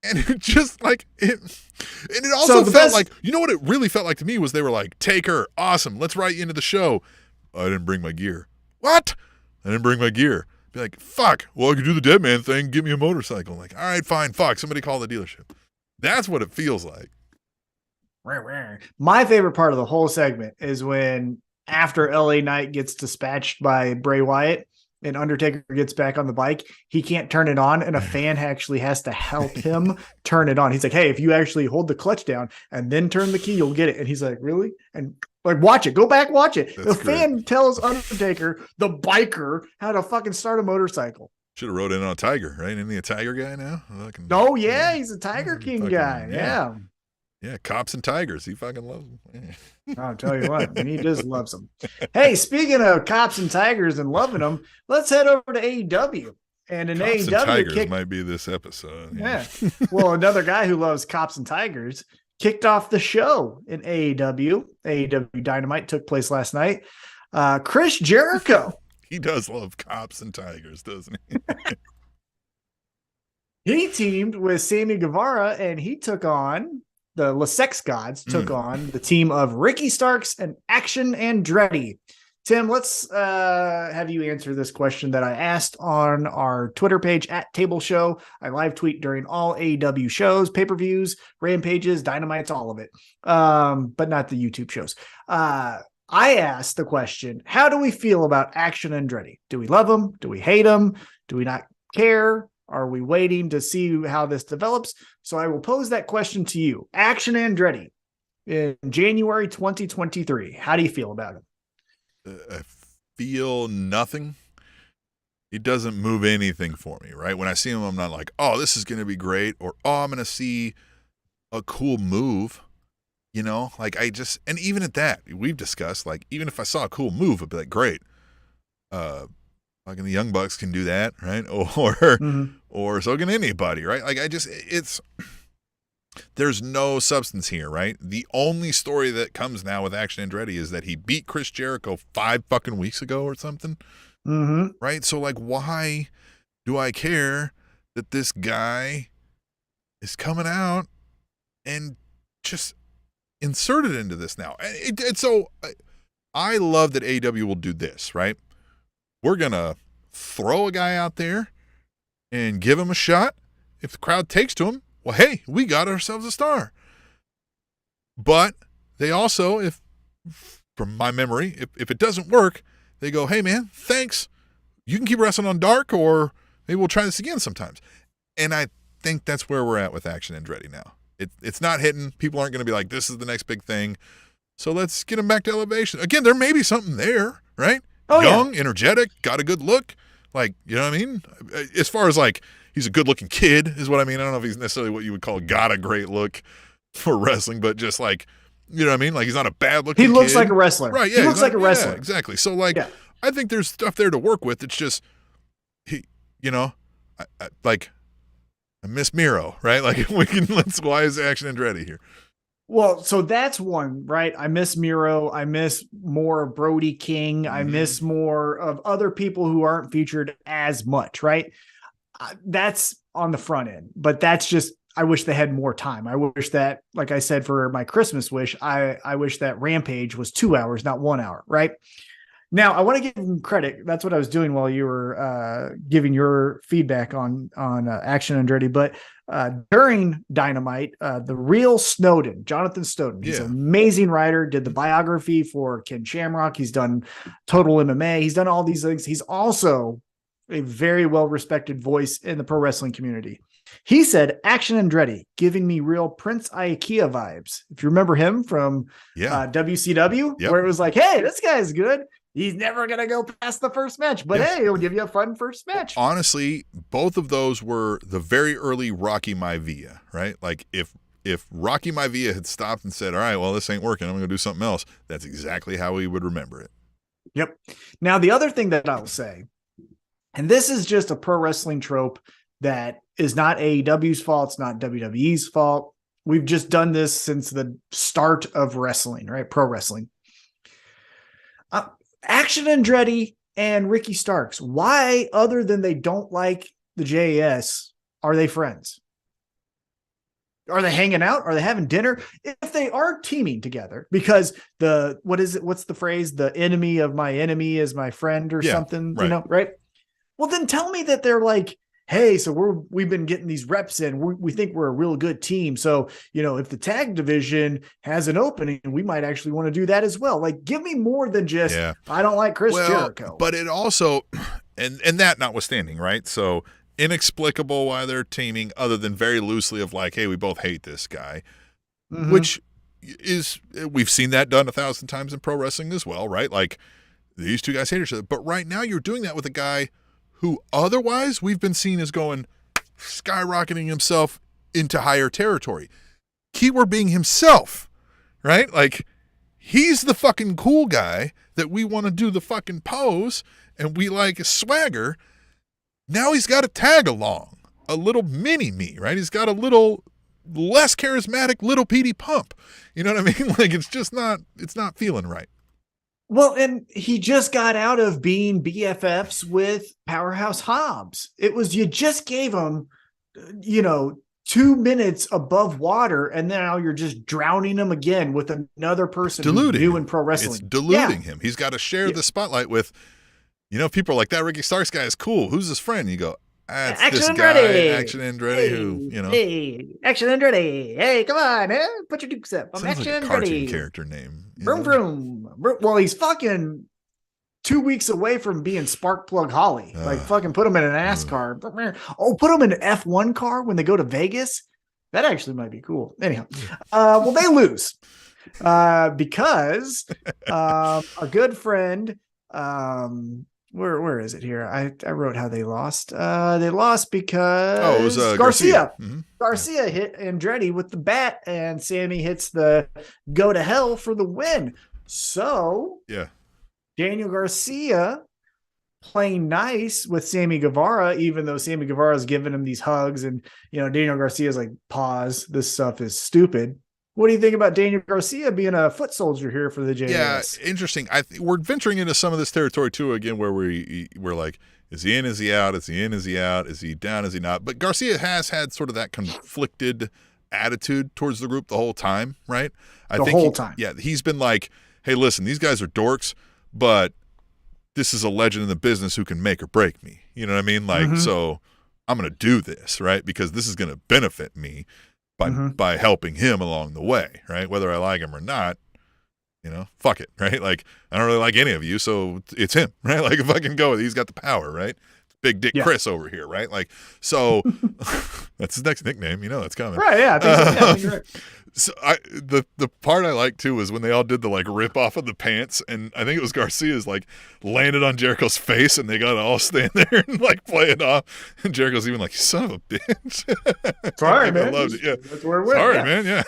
And it just like it. And it also felt like, you know what it really felt like to me was they were like, Taker, awesome, let's write you into the show. I didn't bring my gear. What? I didn't bring my gear. Be like, fuck. Well, I could do the dead man thing. Give me a motorcycle. Like, all right, fine, fuck. Somebody call the dealership. That's what it feels like. My favorite part of the whole segment is when after LA Knight gets dispatched by Bray Wyatt and Undertaker gets back on the bike, he can't turn it on, and a fan actually has to help him turn it on. He's like, hey, if you actually hold the clutch down and then turn the key, you'll get it. And he's like, really? And like, watch it. Go back, watch it. That's the fan tells Undertaker, the biker, how to fucking start a motorcycle. Should have rode in on a Tiger, right? Isn't he a Tiger guy now? Oh, yeah, he's a Tiger King guy. Yeah. Yeah, cops and tigers. He fucking loves them. I'll tell you what, he just loves them. Hey, speaking of cops and tigers and loving them, let's head over to AEW. And in cops AEW, and tigers might be this episode. Yeah. Well, another guy who loves cops and tigers kicked off the show in AEW. AEW Dynamite took place last night. Chris Jericho. He does love cops and tigers, doesn't he? He teamed with Sammy Guevara, and he took on the La Sex Gods took on the team of Ricky Starks and Action Andretti. Tim, let's have you answer this question that I asked on our Twitter page at Table Show. I live tweet during all AEW shows, pay-per-views, rampages, dynamites, all of it, but not the YouTube shows. I asked the question, how do we feel about Action Andretti? Do we love him? Do we hate him? Do we not care? Are we waiting to see how this develops? So I will pose that question to you. Action Andretti in January 2023. How do you feel about him? I feel nothing. He doesn't move anything for me, right? When I see him, I'm not like, oh, this is going to be great, or oh, I'm going to see a cool move. You know, like and even at that, we've discussed, like, even if I saw a cool move, I'd be like, great. Fucking the Young Bucks can do that, right? Or so can anybody, right? Like, there's no substance here, right? The only story that comes now with Action Andretti is that he beat Chris Jericho 5 fucking weeks ago or something, right? So, like, why do I care that this guy is coming out and just inserted into this now? So I love that AEW will do this, right? We're going to throw a guy out there and give him a shot. If the crowd takes to him, well, hey, we got ourselves a star. But they also, if from my memory, if it doesn't work, they go, hey, man, thanks. You can keep wrestling on Dark, or maybe we'll try this again sometimes. And I think that's where we're at with Action Andretti now. It's not hitting. People aren't going to be like, this is the next big thing. So let's get him back to Elevation. Again, there may be something there, right? Oh, young, energetic, got a good look. Like, you know what I mean? As far as like, he's a good looking kid is what I mean. I don't know if he's necessarily what you would call got a great look for wrestling, but just like, you know what I mean? Like, he's not a bad looking kid. He looks like a wrestler. Right, yeah. He looks like a wrestler. Yeah, exactly. So like, I think there's stuff there to work with. It's just, you know, I miss Miro, right? Like, why is Action Andretti here? Well, so that's one, right? I miss Miro. I miss more of Brody King. I miss more of other people who aren't featured as much, right? That's on the front end, but that's just, I wish they had more time. I wish that, like I said, for my Christmas wish, I wish that Rampage was 2 hours, not 1 hour, right? Now, I want to give them credit. That's what I was doing while you were giving your feedback on Action Andretti. But during Dynamite, the real Snowden, Jonathan Snowden, he's an amazing writer, did the biography for Ken Shamrock. He's done Total MMA. He's done all these things. He's also a very well-respected voice in the pro wrestling community. He said, Action Andretti, giving me real Prince Ikea vibes. If you remember him from WCW, where it was like, hey, this guy's good. He's never going to go past the first match, but hey, he'll give you a fun first match. Honestly, both of those were the very early Rocky Maivia, right? Like if Rocky Maivia had stopped and said, all right, well, this ain't working, I'm going to do something else, that's exactly how we would remember it. Yep. Now, the other thing that I'll say, and this is just a pro wrestling trope that is not AEW's fault, it's not WWE's fault. We've just done this since the start of wrestling, right? Pro wrestling. Action Andretti and Ricky Starks, why, other than they don't like the JAS, are they friends? Are they hanging out? Are they having dinner? If they are teaming together, because what's the phrase? The enemy of my enemy is my friend or something, right? Right? Well, then tell me that they're like, hey, so we've been getting these reps in. We think we're a real good team. So, if the tag division has an opening, we might actually want to do that as well. Like, give me more than just, I don't like Chris Jericho. But it also, and that notwithstanding, right? So inexplicable why they're teaming other than very loosely of like, hey, we both hate this guy, which is, we've seen that done 1,000 times in pro wrestling as well, right? Like these two guys hate each other. But right now you're doing that with a guy who otherwise we've been seen as going skyrocketing himself into higher territory. Keyword being himself, right? Like, he's the fucking cool guy that we want to do the fucking pose and we like a swagger. Now he's got a tag along, a little mini me, right? He's got a little less charismatic little Petey Pump. You know what I mean? Like, it's not feeling right. Well, and he just got out of being BFFs with Powerhouse Hobbs. It was, you just gave him, 2 minutes above water, and now you're just drowning him again with another person who's new in pro wrestling. It's diluting him. He's got to share the spotlight with, people are like, that Ricky Starks guy is cool. Who's his friend? You go, it's this guy, Action Andretti, Hey, Action Andretti. Hey, come on, put your dukes up. I'm Action like a cartoon character name. Vroom, vroom. Well, he's fucking 2 weeks away from being Sparkplug Holly. Like, fucking put him in an NASCAR. Oh, put him in an F1 car when they go to Vegas. That actually might be cool. Anyhow, well, they lose because a good friend, where is it here? I wrote how they lost. They lost because it was Garcia. Garcia hit Andretti with the bat, and Sammy hits the go to hell for the win. So Daniel Garcia playing nice with Sammy Guevara, even though Sammy Guevara's giving him these hugs, and Daniel Garcia's like, pause, this stuff is stupid. What do you think about Daniel Garcia being a foot soldier here for the JAS? Yeah, interesting. We're venturing into some of this territory too again, where we're like, is he in? Is he out? Is he in? Is he out? Is he down? Is he not? But Garcia has had sort of that conflicted attitude towards the group the whole time, right? The whole time. Yeah, he's been like, hey, listen, these guys are dorks, but this is a legend in the business who can make or break me. You know what I mean? Like, so I'm going to do this, right? Because this is going to benefit me by helping him along the way, right? Whether I like him or not, fuck it, right? Like, I don't really like any of you, so it's him, right? Like, if I can go with it, he's got the power, right? Big Dick Chris over here, right? Like, so that's his next nickname. You know that's coming. Right, yeah. I think you're right. So the part I liked too was when they all did the like rip off of the pants, and I think it was Garcia's like landed on Jericho's face, and they got to all stand there and like play it off. And Jericho's even like, "You son of a bitch." Sorry, like, man. I loved it. Yeah, that's where we're. Sorry, man. Yeah,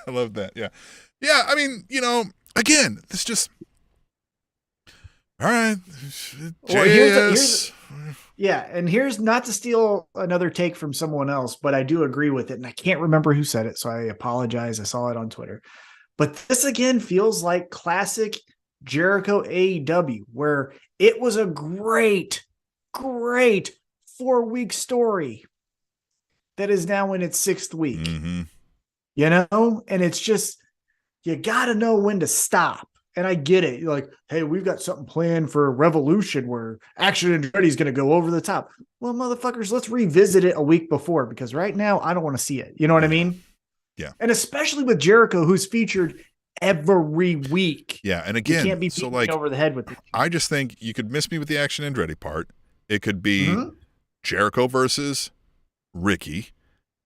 I love that. Yeah, yeah. I mean, again, this just all right. Well, here's yeah, and here's not to steal another take from someone else, but I do agree with it, and I can't remember who said it, so I apologize. I saw it on Twitter. But this again feels like classic Jericho AEW, where it was a great 4-week story that is now in its 6th week. Mm-hmm. And it's just, you got to know when to stop. And I get it. You're like, hey, we've got something planned for Revolution where Action Andretti is going to go over the top. Well, motherfuckers, let's revisit it a week before, because right now I don't want to see it. You know what I mean? Yeah. And especially with Jericho, who's featured every week. Yeah. And again, you can't be beating me over the head with it. I just think you could miss me with the Action Andretti part. It could be Jericho versus Ricky.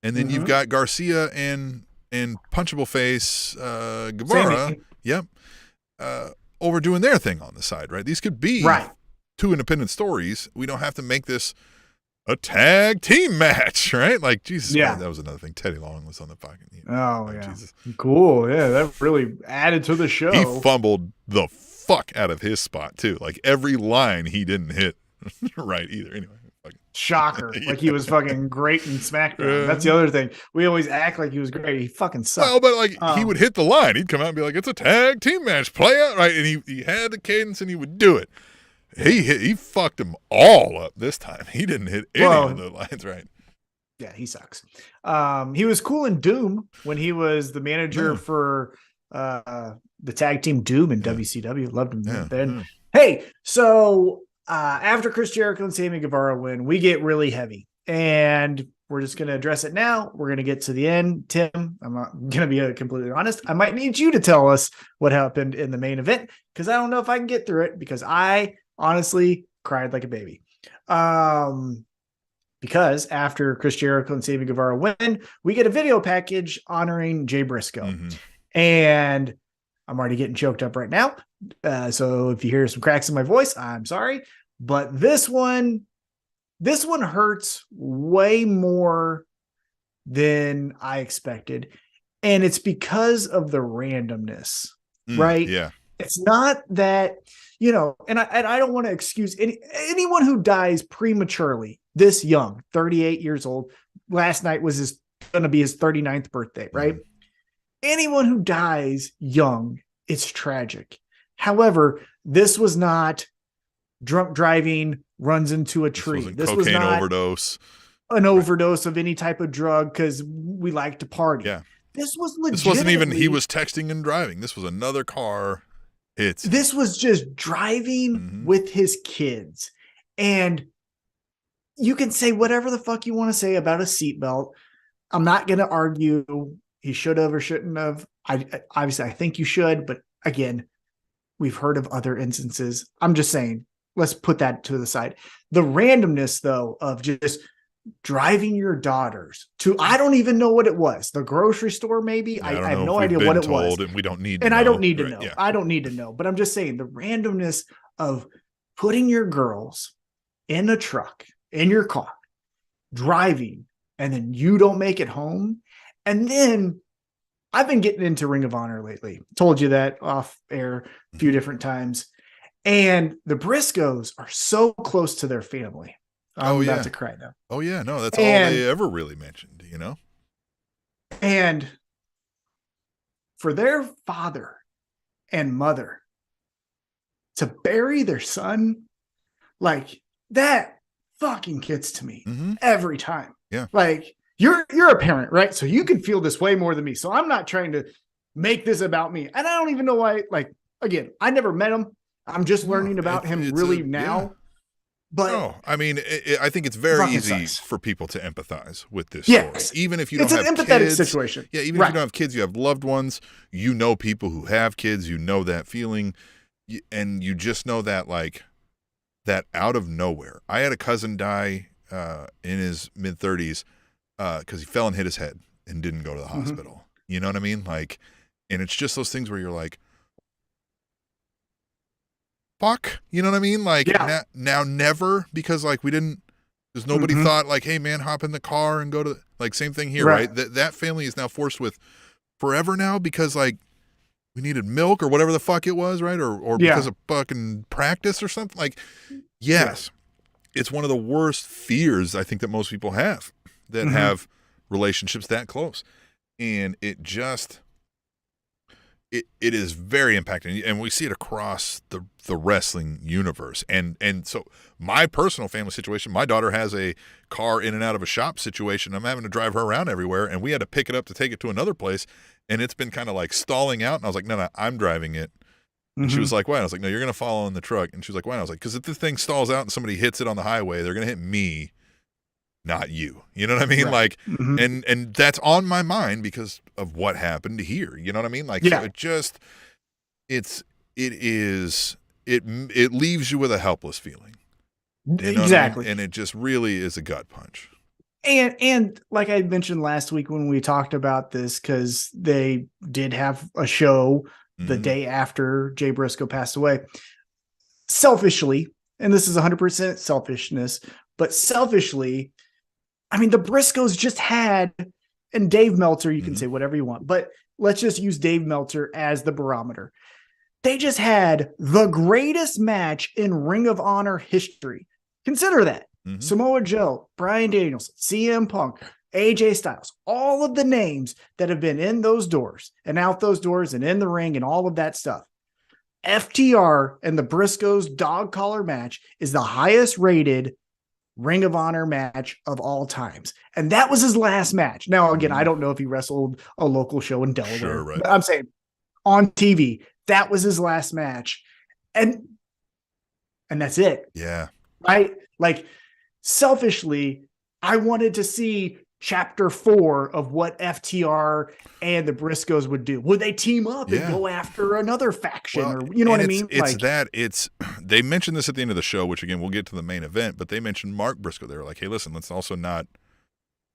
And then you've got Garcia and Punchable Face Guevara. Sammy. Yep. Overdoing their thing on the side, right? These could be 2 independent stories. We don't have to make this a tag team match, right? Like, Jesus, God, that was another thing. Teddy Long was on the fucking. Jesus. Cool. Yeah, that really added to the show. He fumbled the fuck out of his spot too. Like every line he didn't hit right either. Anyway. Shocker. Like he was fucking great in SmackDown. That's the other thing. We always act like he was great. He fucking sucked. Well, but like he would hit the line. He'd come out and be like, it's a tag team match. Play out. Right. And he had the cadence and he would do it. He fucked them all up this time. He didn't hit any of the lines right. Yeah, he sucks. He was cool in Doom when he was the manager for the tag team Doom in WCW. Loved him then. Hey, so after Chris Jericho and Sammy Guevara win, we get really heavy, and we're just going to address it now. We're going to get to the end. Tim, I'm not going to be completely honest. I might need you to tell us what happened in the main event, because I don't know if I can get through it, because I honestly cried like a baby. Because after Chris Jericho and Sammy Guevara win, we get a video package honoring Jay Briscoe. And I'm already getting choked up right now. So if you hear some cracks in my voice, I'm sorry. But this one hurts way more than I expected. And it's because of the randomness, right? Yeah. It's not that, and I don't want to excuse anyone who dies prematurely this young, 38 years old. Last night was going to be his 39th birthday, right? Anyone who dies young, it's tragic. However, this was not drunk driving, runs into a tree. This was not overdose. An overdose of any type of drug because we like to party. Yeah. This was legitimately. This wasn't even he was texting and driving. This was another car. This was just driving with his kids. And you can say whatever the fuck you want to say about a seatbelt. I'm not going to argue he should have or shouldn't have. Obviously, I think you should. But again, we've heard of other instances. I'm just saying, let's put that to the side. The randomness, though, of just driving your daughters to, I don't even know what it was. The grocery store, maybe. I have no idea what it was. And we don't need to know. I don't need to right, know. Yeah. I don't need to know. But I'm just saying the randomness of putting your girls in a truck, in your car, driving, and then you don't make it home. And then I've been getting into Ring of Honor lately. Told you that off air a few different times. And the Briscoes are so close to their family. I'm about to cry now. Oh, yeah. No, that's all they ever really mentioned, And for their father and mother to bury their son, like, that fucking gets to me every time. Yeah. Like, you're a parent, right? So you can feel this way more than me. So I'm not trying to make this about me. And I don't even know why. Like, again, I never met him. I'm just learning about him really now. Yeah. But I mean, I think it's very easy for people to empathize with this story. Even if you don't have kids. It's an empathetic situation. Yeah, even if you don't have kids, you have loved ones. You know people who have kids. You know that feeling. And you just know that, like, that out of nowhere, I had a cousin die in his mid-30s because he fell and hit his head and didn't go to the hospital. You know what I mean? Like, and it's just those things where you're like, fuck, you know what I mean? Like, now never, because like we didn't, because nobody thought like, hey man, hop in the car and go to, like, same thing here, right? That family is now forced with forever now because like we needed milk or whatever the fuck it was, right? Or because of fucking practice or something. Like, yes, it's one of the worst fears I think that most people have that have relationships that close. And it just, it is very impacting, and we see it across the wrestling universe. And so my personal family situation, my daughter has a car in and out of a shop situation. I'm having to drive her around everywhere, and we had to pick it up to take it to another place, and it's been kind of like stalling out. And I was like, no, I'm driving it. And she was like, why? And I was like, no, you're going to follow in the truck. And she was like, why? And I was like, because if this thing stalls out and somebody hits it on the highway, they're going to hit me, not you. You know what I mean? Like, and that's on my mind because of what happened here. You know what I mean? Like, so it just, it leaves you with a helpless feeling. You know Exactly. I mean? And it just really is a gut punch. And like I mentioned last week when we talked about this, because they did have a show the day after Jay Briscoe passed away. Selfishly, and this is 100% selfishness, but selfishly, I mean, the Briscoes just had, and Dave Meltzer, you can say whatever you want, but let's just use Dave Meltzer as the barometer. They just had the greatest match in Ring of Honor history. Consider that. Samoa Joe, Bryan Danielson, CM Punk, AJ Styles, all of the names that have been in those doors and out those doors and in the ring and all of that stuff. FTR and the Briscoes dog collar match is the highest rated Ring of Honor match of all times. And that was his last match. Now, again, I don't know if he wrestled a local show in Delaware. Sure, right. But I'm saying on TV, that was his last match. And that's it. Yeah. Right? Like, selfishly, I wanted to see chapter 4 of what FTR and the Briscoes would do. Would they team up and go after another faction? Or you know what I mean? They mentioned this at the end of the show, which again, we'll get to the main event, but they mentioned Mark Briscoe. They were like, hey, listen, let's also not,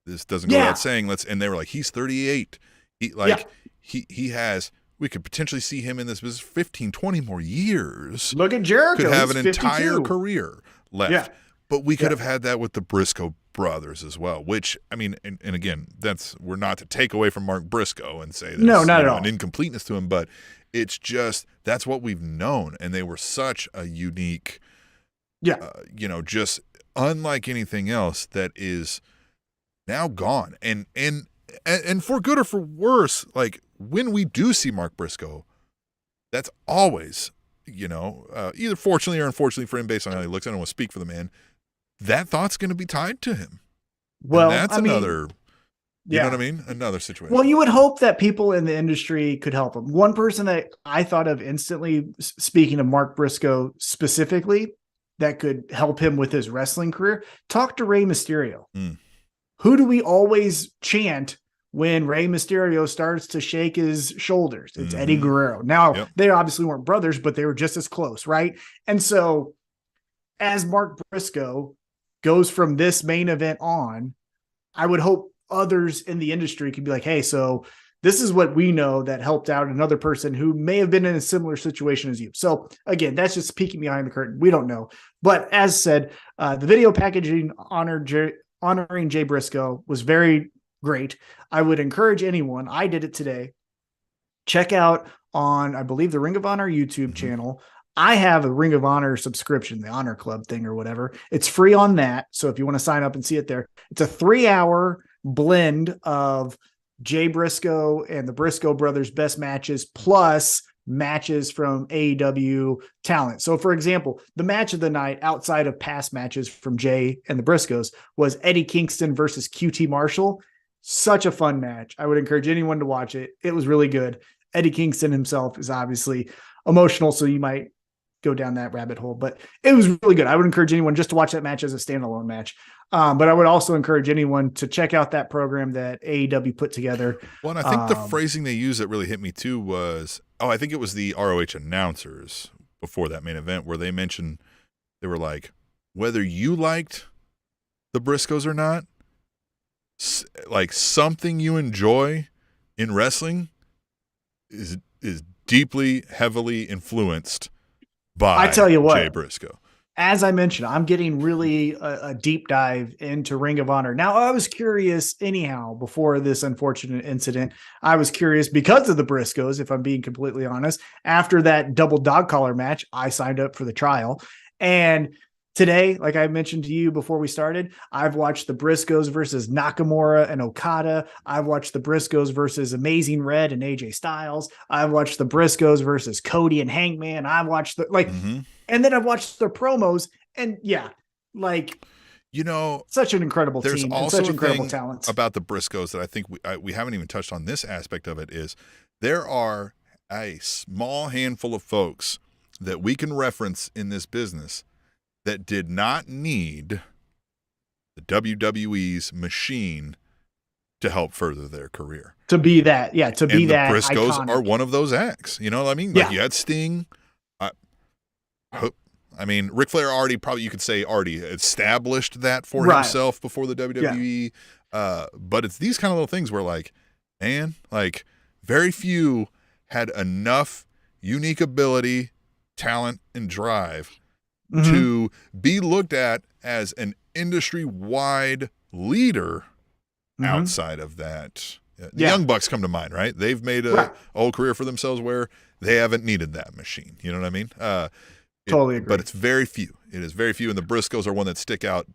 this doesn't go without saying, and they were like, he's 38. He has, we could potentially see him in this business 15, 20 more years. Look at Jericho. Could have an entire career left. Yeah. But we could have had that with the Briscoe brothers as well, which, I mean, and again, we're not to take away from Mark Briscoe and say there's not at all an incompleteness to him, but it's just, that's what we've known. And they were such a unique, just unlike anything else that is now gone. And for good or for worse, like when we do see Mark Briscoe, that's always, either fortunately or unfortunately for him based on how he looks. I don't want to speak for the man. That thought's going to be tied to him. Well, and that's another, you know what I mean? Another situation. Well, you would hope that people in the industry could help him. One person that I thought of instantly, speaking of Mark Briscoe specifically, that could help him with his wrestling career, talk to Rey Mysterio. Who do we always chant when Rey Mysterio starts to shake his shoulders? It's Eddie Guerrero. Now, they obviously weren't brothers, but they were just as close, right? And so as Mark Briscoe goes from this main event on, I would hope others in the industry could be like, hey, so this is what we know that helped out another person who may have been in a similar situation as you. So again, that's just peeking behind the curtain. We don't know. But as said, the video packaging honoring Jay Briscoe was very great. I would encourage anyone, I did it today, check out on, I believe, the Ring of Honor YouTube channel. I have a Ring of Honor subscription, the Honor Club thing or whatever. It's free on that. So if you want to sign up and see it there, it's a 3-hour blend of Jay Briscoe and the Briscoe brothers' best matches, plus matches from AEW talent. So for example, the match of the night outside of past matches from Jay and the Briscoes was Eddie Kingston versus QT Marshall. Such a fun match. I would encourage anyone to watch it. It was really good. Eddie Kingston himself is obviously emotional, so you might go down that rabbit hole, but it was really good. I would encourage anyone just to watch that match as a standalone match. But I would also encourage anyone to check out that program that AEW put together. Well, and I think the phrasing they used that really hit me too was, I think it was the ROH announcers before that main event where they mentioned They were like, whether you liked the Briscoes or not, like something you enjoy in wrestling is deeply, heavily influenced by I tell you what, Jay Briscoe. As I mentioned, I'm getting really a deep dive into Ring of Honor. Now, I was curious anyhow before this unfortunate incident. I was curious because of the Briscoes, if I'm being completely honest. After that double dog collar match, I signed up for the trial. And today, like I mentioned to you before we started, I've watched the Briscoes versus Nakamura and Okada. I've watched the Briscoes versus Amazing Red and AJ Styles. I've watched the Briscoes versus Cody and Hangman. I've watched and then I've watched their promos, and such an incredible team and such incredible talent. About the Briscoes that I think we haven't even touched on this aspect of it is there are a small handful of folks that we can reference in this business that did not need the WWE's machine to help further their career. To be that, yeah, to be that. The Briscoes iconic. are one of those acts. You know what I mean? Like you had Sting. I mean, Ric Flair already established that for himself before the WWE. Yeah. But it's these kind of little things where, like, man, like very few had enough unique ability, talent, and drive to be looked at as an industry-wide leader outside of that. The Young Bucks come to mind, right? They've made a whole career for themselves where they haven't needed that machine. You know what I mean? Totally agree. But it's very few. It is very few, and the Briscoes are one that stick out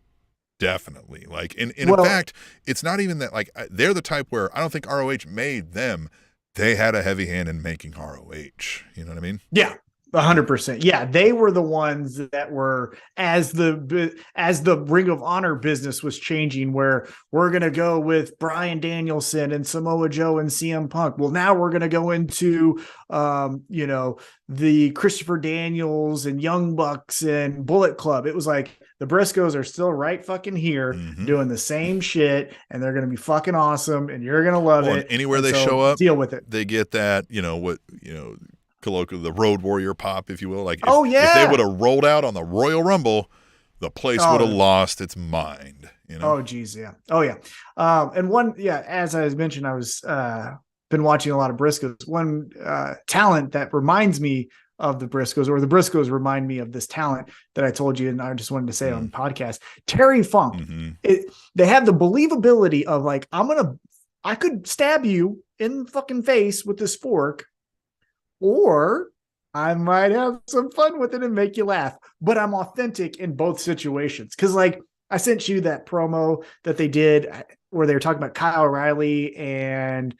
definitely. Like, in fact, it's not even that, like, they're the type where I don't think ROH made them. They had a heavy hand in making ROH. You know what I mean? Yeah. 100%. Yeah, they were the ones that were as the Ring of Honor business was changing, where we're going to go with Bryan Danielson and Samoa Joe and CM Punk. Well, now we're going to go into the Christopher Daniels and Young Bucks and Bullet Club. It was like the Briscoes are still right fucking here doing the same shit, and they're going to be fucking awesome, and you're going to love it. Anywhere they show up, deal with it. They get that, colloquially, the Road Warrior pop, if you will. Like, if they would have rolled out on the Royal Rumble, the place would have lost its mind. Oh, geez, yeah. Oh, yeah. As I mentioned, I was been watching a lot of Briscoes. One talent that reminds me of the Briscoes, or the Briscoes remind me of this talent that I told you, and I just wanted to say on the podcast, Terry Funk. They have the believability of, like, I could stab you in the fucking face with this fork, or I might have some fun with it and make you laugh. But I'm authentic in both situations. Because, like, I sent you that promo that they did where they were talking about Kyle O'Reilly and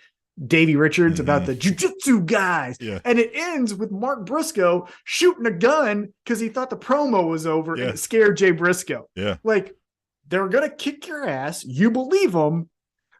Davey Richards about the jiu-jitsu guys. Yeah. And it ends with Mark Briscoe shooting a gun because he thought the promo was over and it scared Jay Briscoe. Yeah. Like, they're going to kick your ass. You believe them.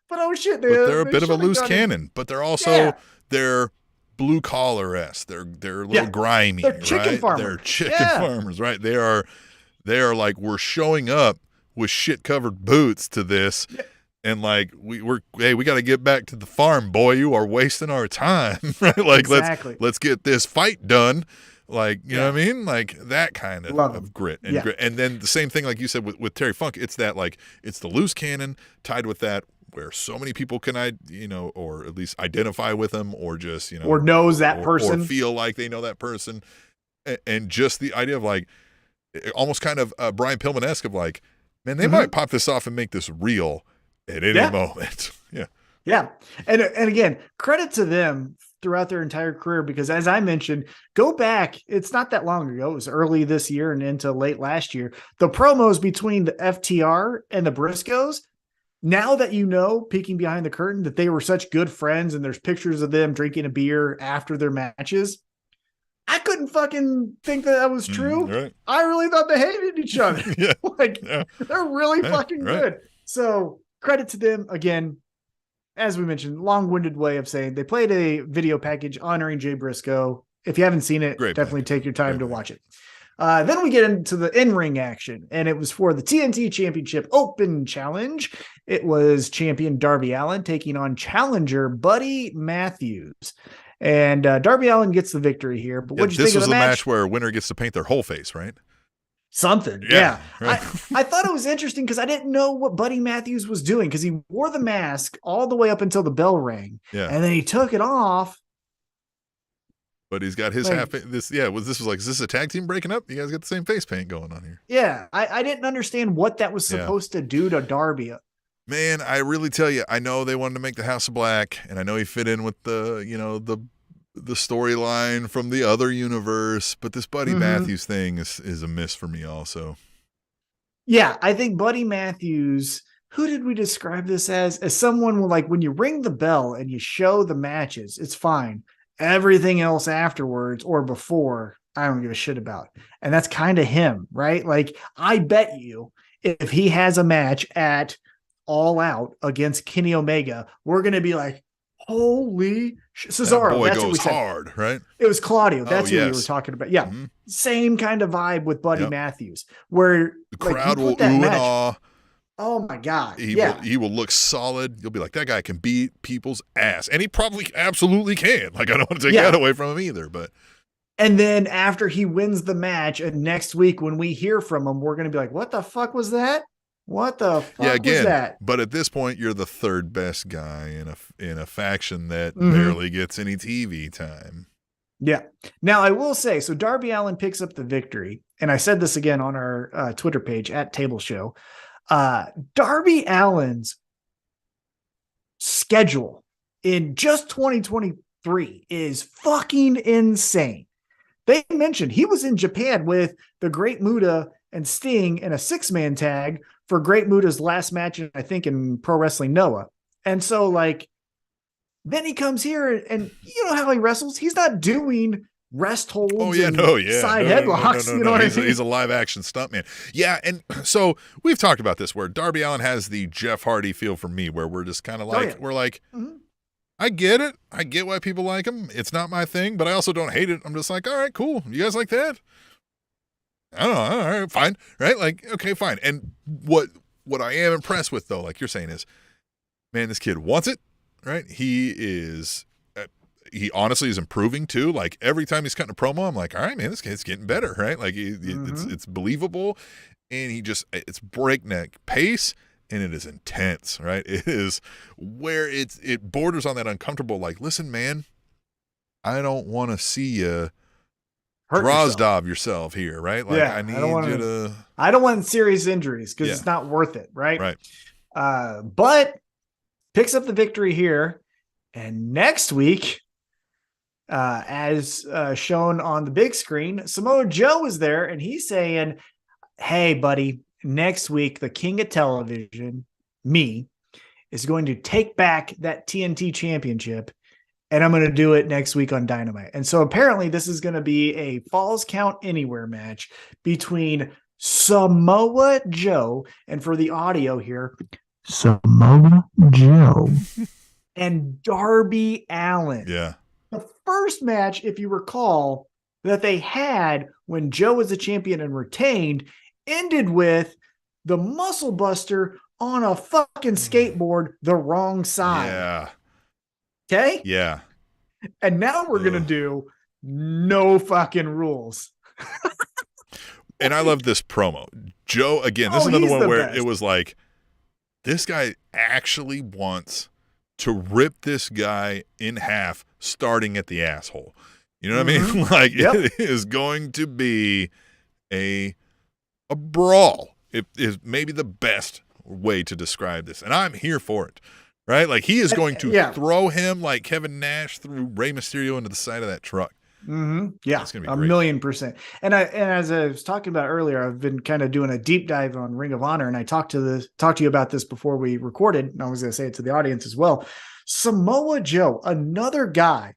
But oh shit. They're a bit of a loose cannon. But they're also, they're blue collar-esque. They're a little grimy. They're chicken farmers. They're chicken farmers, right? They are like, we're showing up with shit covered boots to this. Yeah. And like, we got to get back to the farm, boy. You are wasting our time, right? Like, let's get this fight done. Like, you know what I mean? Like that kind of grit and grit. And then the same thing, like you said with Terry Funk, it's that, like, it's the loose cannon tied with that, where so many people can, or at least identify with them, or just, or knows that person, or feel like they know that person. And just the idea of, like, almost kind of Brian Pillman-esque of, like, man, they might pop this off and make this real at any moment. Yeah. And again, credit to them throughout their entire career, because as I mentioned, go back, it's not that long ago. It was early this year and into late last year. The promos between the FTR and the Briscoes, now that peeking behind the curtain, that they were such good friends and there's pictures of them drinking a beer after their matches, I couldn't fucking think that was true. Right. I really thought they hated each other. They're really fucking good. So credit to them. Again, as we mentioned, long-winded way of saying they played a video package honoring Jay Briscoe. If you haven't seen it, definitely take your time to watch it. Then we get into the in-ring action, and it was for the TNT Championship Open Challenge. It was champion Darby Allin taking on challenger Buddy Matthews. And Darby Allin gets the victory here. But what did you think of the match? This was the match where a winner gets to paint their whole face, right? something. Yeah. Right. I thought it was interesting because I didn't know what Buddy Matthews was doing because he wore the mask all the way up until the bell rang. Yeah. And then he took it off. But he's got his Like, this. Yeah. This was like, is this a tag team breaking up? You guys got the same face paint going on here. Yeah. I didn't understand what that was supposed to do to Darby. Man, I really tell you, I know they wanted to make the House of Black, and I know he fit in with the, you know, the storyline from the other universe, but this Buddy Matthews thing is a miss for me also. Yeah, I think Buddy Matthews, who did we describe this as? As someone like when you ring the bell and you show the matches, it's fine. Everything else afterwards or before, I don't give a shit about. And that's kind of him, right? Like, I bet you if he has a match at All Out against Kenny Omega, we're going to be like, holy Cesaro. That boy that's goes what we said. Hard, right? It was Claudio. That's who we yes. were talking about. Yeah. Same kind of vibe with Buddy Matthews, where the crowd will ooh and awe. Oh my God. He will look solid. You'll be like, that guy can beat people's ass. And he probably absolutely can. Like, I don't want to take that away from him either, but. And then after he wins the match, and next week when we hear from him, we're going to be like, what the fuck was that? What the fuck was that? But at this point, you're the third best guy in a faction that barely gets any TV time. Yeah. Now, I will say, so Darby Allin picks up the victory, and I said this again on our Twitter page at Table Show. Darby Allin's schedule in just 2023 is fucking insane. They mentioned he was in Japan with the Great Muta and Sting in a 6-man tag for Great Muta's last match, I think, in Pro Wrestling Noah. And so, like, then he comes here and you know how he wrestles? He's not doing rest holds side headlocks. You know what I mean? He's a live action stuntman. Yeah, and so we've talked about this where Darby Allin has the Jeff Hardy feel for me, where we're just kind of like, we're like, I get it. I get why people like him. It's not my thing, but I also don't hate it. I'm just like, all right, cool. You guys like that? I don't know. All right, fine. Right? Like, okay, fine. And what I am impressed with, though, like you're saying, is, man, this kid wants it, right? He honestly is improving, too. Like, every time he's cutting a promo, I'm like, all right, man, this kid's getting better, right? Like, it's believable. And it's breakneck pace, and it is intense, right? It is where it borders on that uncomfortable, like, listen, man, I don't want to see you Drozdov yourself here, right? Like, I need you to. I don't want serious injuries because it's not worth it, right? Right. But picks up the victory here, and next week, as shown on the big screen, Samoa Joe is there, and he's saying, "Hey, buddy, next week the King of Television, me, is going to take back that TNT Championship." And I'm going to do it next week on Dynamite. And so apparently this is going to be a Falls Count Anywhere match between Samoa Joe, and for the audio here, Samoa Joe and Darby Allin. Yeah. The first match, if you recall, that they had when Joe was the champion and retained ended with the Muscle Buster on a fucking skateboard the wrong side. Yeah. Okay? Yeah. And now we're going to do no fucking rules. And I love this promo. Joe, again, this is another one where it was like, this guy actually wants to rip this guy in half starting at the asshole. You know what I mean? Like, it is going to be a brawl. It is maybe the best way to describe this. And I'm here for it. Right? Like, he is going to throw him like Kevin Nash threw Rey Mysterio into the side of that truck. Yeah, it's gonna be a great. 1,000,000%. And as I was talking about earlier, I've been kind of doing a deep dive on Ring of Honor, and I talked to you about this before we recorded, and I was going to say it to the audience as well. Samoa Joe, another guy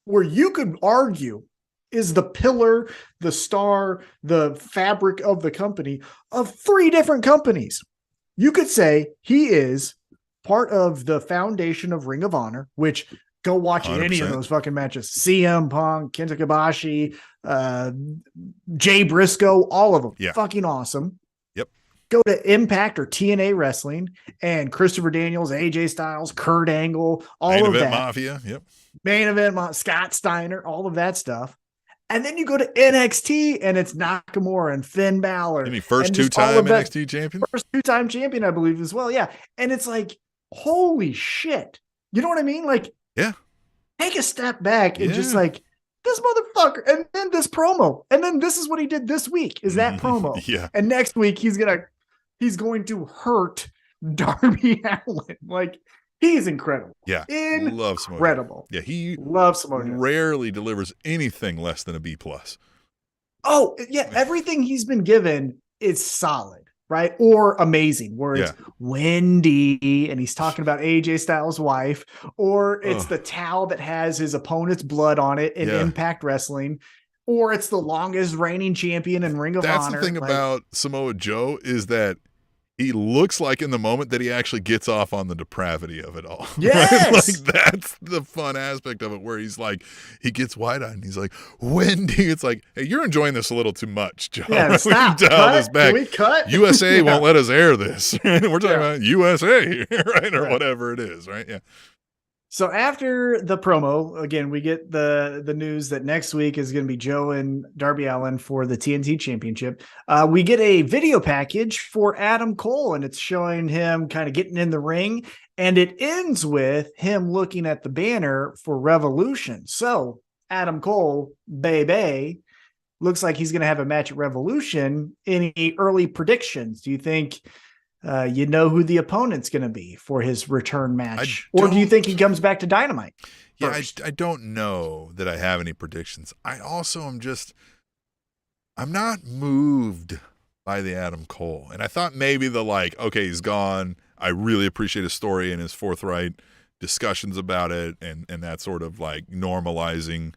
where you could argue is the pillar, the star, the fabric of the company of 3 different companies. You could say he is part of the foundation of Ring of Honor, which go watch 100%. Any of those fucking matches. CM Punk, Kenta Kobashi, Jay Briscoe, all of them. Yeah. Fucking awesome. Yep. Go to Impact or TNA Wrestling and Christopher Daniels, AJ Styles, Kurt Angle, all Main of Event that. Mafia. Yep. Main Event, Scott Steiner, all of that stuff. And then you go to NXT and it's Nakamura and Finn Balor. And he first two-time NXT champion? First two-time champion, I believe, as well. Yeah. And it's like, holy shit. You know what I mean? Like, yeah. Take a step back and just like, this motherfucker. And then this promo. And then this is what he did this week is that promo. Yeah. And next week he's going to hurt Darby Allin. Like, he's incredible. Yeah. Incredible. Yeah. He loves Samoa Joe. Rarely delivers anything less than a B+. Oh, yeah. Everything he's been given is solid, right? Or amazing, where it's Wendy and he's talking about AJ Styles' wife, or it's the towel that has his opponent's blood on it in Impact Wrestling, or it's the longest reigning champion in Ring of Honor. That's the thing about Samoa Joe is that he looks like in the moment that he actually gets off on the depravity of it all. Yes. Right? Like that's the fun aspect of it where he's like, he gets wide-eyed and he's like, Wendy, it's like, hey, you're enjoying this a little too much, Joe. Yeah, stop. We dial this back. Can we cut? USA won't let us air this. We're talking about USA, right? Or whatever it is, right? Yeah. So after the promo, again, we get the news that next week is going to be Joe and Darby Allin for the TNT Championship. We get a video package for Adam Cole, and it's showing him kind of getting in the ring, and it ends with him looking at the banner for Revolution. So Adam Cole, baby, looks like he's going to have a match at Revolution. Any early predictions? Do you think you know who the opponent's going to be for his return match? Or do you think he comes back to Dynamite? Yeah, I don't know that I have any predictions. I also I'm not moved by the Adam Cole. And I thought maybe okay, he's gone. I really appreciate his story and his forthright discussions about it and that sort of like normalizing,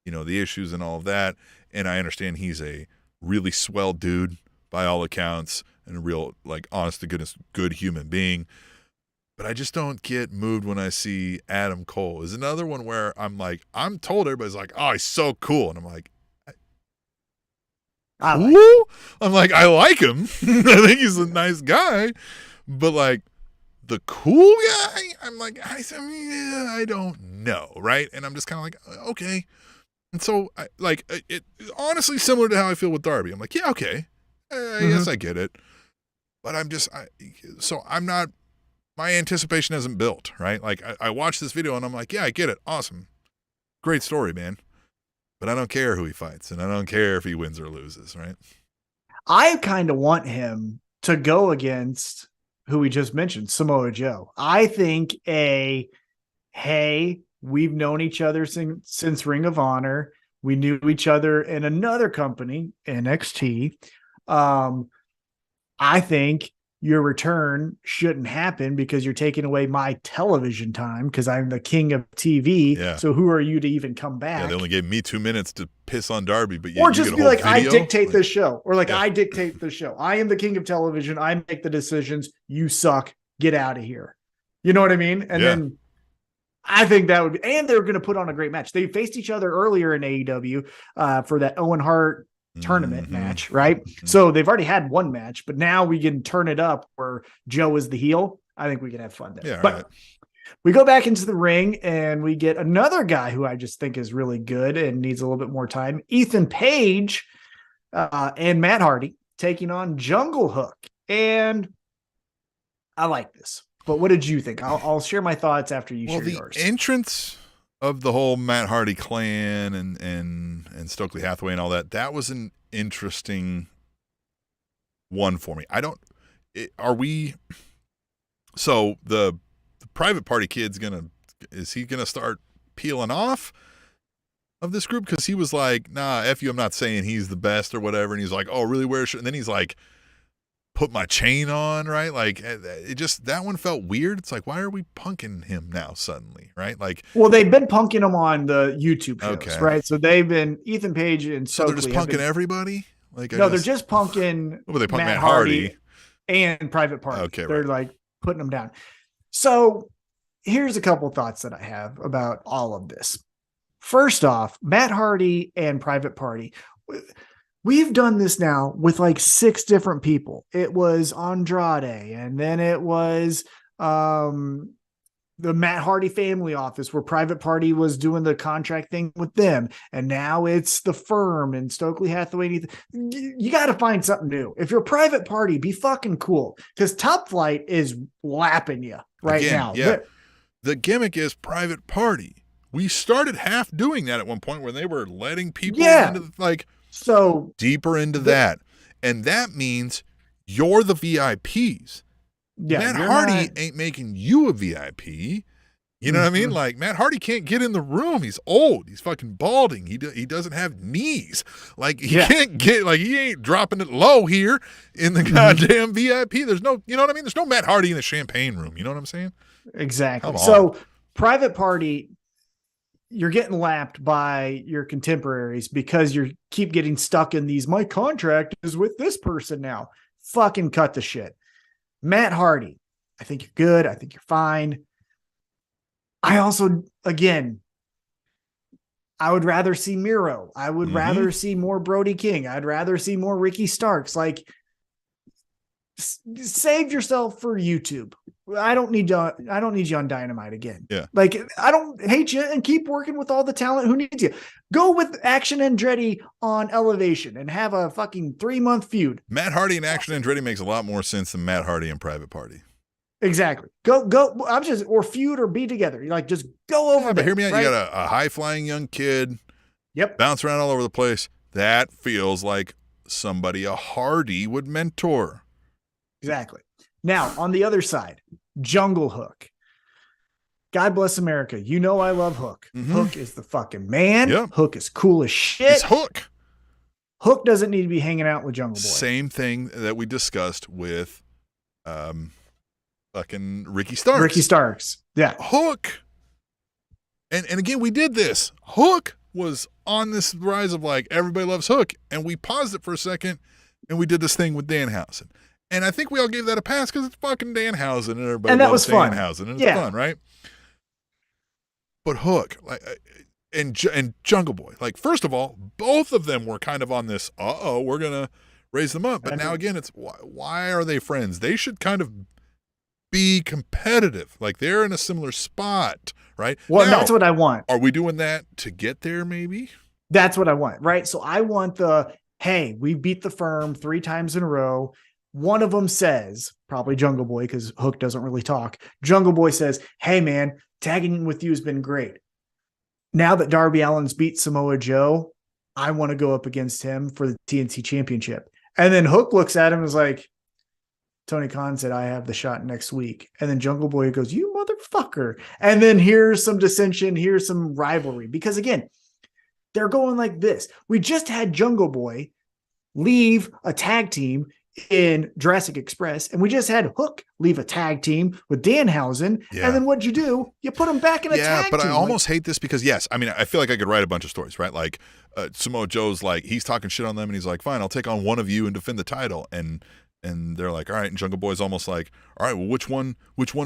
the issues and all of that. And I understand he's a really swell dude by all accounts, and a real, honest to goodness, good human being. But I just don't get moved when I see Adam Cole. Is another one where I'm told everybody's like, oh, he's so cool. And I'm like, cool? I'm like, I like him. I think he's a nice guy. But the cool guy, I'm like, I don't know, right? And I'm just kind of like, okay. And so, it honestly similar to how I feel with Darby. I'm like, yeah, okay. Yes, I get it. But I'm not, my anticipation hasn't built, right? I watched this video and I'm like, yeah, I get it. Awesome. Great story, man. But I don't care who he fights and I don't care if he wins or loses, right? I kind of want him to go against who we just mentioned, Samoa Joe. I think hey, we've known each other since Ring of Honor. We knew each other in another company, NXT. I think your return shouldn't happen because you're taking away my television time because I'm the king of TV. Yeah. So who are you to even come back? Yeah, they only gave me 2 minutes to piss on Darby, but or just be like, I dictate this show, or I dictate the show. I am the king of television. I make the decisions. You suck. Get out of here. You know what I mean? And then I think that would be, and they're going to put on a great match. They faced each other earlier in AEW for that Owen Hart tournament match, right? So they've already had one match, but now we can turn it up where Joe is the heel. I think we can have fun there. Yeah, but we go back into the ring and we get another guy who I just think is really good and needs a little bit more time. Ethan Page and Matt Hardy taking on Jungle Hook. And I like this. But what did you think? I'll share my thoughts after you share yours. The entrance of the whole Matt Hardy clan and Stokely Hathaway and all that was an interesting one for me. So the private party kid's is he gonna start peeling off of this group? Because he was like, nah, F you, I'm not saying he's the best or whatever. And he's like, oh, really, where should? And then he's like, put my chain on, right? It just, that one felt weird. It's like, why are we punking him now suddenly, right? Well, they've been punking him on the YouTube shows, right? So they've been Ethan Page and Stokely. So they're just punking everybody? They're just punking they punk Matt Hardy and Private Party. Okay, they're putting them down. So here's a couple thoughts that I have about all of this. First off, Matt Hardy and Private Party. We've done this now with 6 different people. It was Andrade, and then it was the the Matt Hardy family office where Private Party was doing the contract thing with them. And now it's the Firm and Stokely Hathaway. You got to find something new. If you're Private Party, be fucking cool, because Top Flight is lapping you now. Yeah. The gimmick is Private Party. We started half doing that at one point where they were letting people into deeper into that. And that means you're the VIPs. Yeah, Matt Hardy ain't making you a VIP. You know what I mean? Like, Matt Hardy can't get in the room. He's old. He's fucking balding. He doesn't have knees. Like, he can't get, like, he ain't dropping it low here in the goddamn VIP. There's no, you know what I mean? There's no Matt Hardy in the champagne room. You know what I'm saying? Exactly. So Private Party, you're getting lapped by your contemporaries because you keep getting stuck in these, my contract is with this person now. Fucking cut the shit. Matt Hardy, I think you're good. I think you're fine. I also, again, I would rather see Miro. I would rather see more Brody King. I'd rather see more Ricky Starks. Like, save yourself for YouTube. I don't need you on Dynamite again. Yeah. Like, I don't hate you, and keep working with all the talent who needs you. Go with Action Andretti on Elevation and have a fucking 3-month feud. Matt Hardy and Action Andretti makes a lot more sense than Matt Hardy and Private Party. Exactly. Go. Or feud or be together. Like, just go over there. But hear me out. Right? You got a high flying young kid. Yep. Bounce around all over the place. That feels like somebody a Hardy would mentor. Exactly. Now, on the other side, Jungle Hook. God bless America. You know I love Hook. Hook is the fucking man. Yep. Hook is cool as shit. It's Hook. Hook doesn't need to be hanging out with Jungle Boy. Same thing that we discussed with fucking Ricky Starks. Ricky Starks. Yeah. Hook. And again, we did this. Hook was on this rise of, like, everybody loves Hook. And we paused it for a second and we did this thing with Danhausen. And I think we all gave that a pass because it's fucking Danhausen and everybody loves Danhausen. And it's fun, right? But Hook, like, and Jungle Boy, like, first of all, both of them were kind of on this, we're going to raise them up. But now, again, it's why are they friends? They should kind of be competitive. Like, they're in a similar spot, right? Well, now, that's what I want. Are we doing that to get there, maybe? That's what I want, right? So I want hey, we beat the Firm 3 times in a row. One of them says, probably Jungle Boy, because Hook doesn't really talk. Jungle Boy says, hey, man, tagging with you has been great. Now that Darby Allin's beat Samoa Joe, I want to go up against him for the TNT Championship. And then Hook looks at him and is like, Tony Khan said, I have the shot next week. And then Jungle Boy goes, you motherfucker. And then here's some dissension. Here's some rivalry. Because, again, they're going like this. We just had Jungle Boy leave a tag team in Jurassic Express, and we just had Hook leave a tag team with Danhausen, and then what'd you do? You put him back in a tag team. Yeah, but I almost hate this because, yes, I mean, I feel like I could write a bunch of stories, right? Like, Samoa Joe's like, he's talking shit on them, and he's like, fine, I'll take on one of you and defend the title, and they're like, all right, and Jungle Boy's almost like, all right, well, which one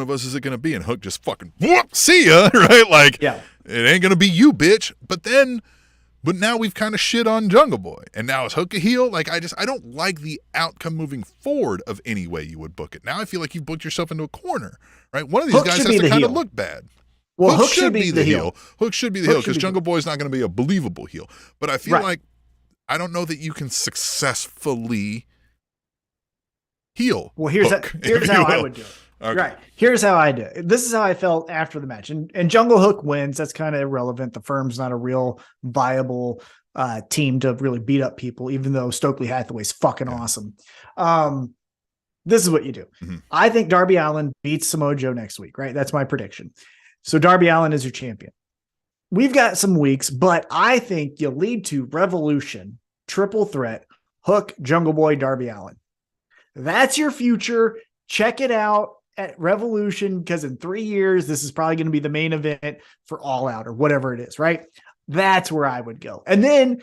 of us is it going to be? And Hook just fucking, whoop, see ya, right? Like, it ain't going to be you, bitch. But now we've kind of shit on Jungle Boy, and now is Hook a heel? Like, I don't like the outcome moving forward of any way you would book it. Now I feel like you've booked yourself into a corner, right? One of these guys has to kind of look bad. Well, Hook should be the heel. Hook should be the heel because Jungle Boy's not going to be a believable heel. But I feel like I don't know that you can successfully heel. Well, here's how I would do it. Okay. Right. Here's how I do it. This is how I felt after the match. And Jungle Hook wins. That's kind of irrelevant. The Firm's not a real viable team to really beat up people, even though Stokely Hathaway's fucking awesome. This is what you do. Mm-hmm. I think Darby Allin beats Samoa Joe next week, right? That's my prediction. So Darby Allin is your champion. We've got some weeks, but I think you lead to Revolution, triple threat, Hook, Jungle Boy, Darby Allin. That's your future. Check it out at Revolution, because in 3 years, this is probably going to be the main event for All Out or whatever it is, right? That's where I would go. And then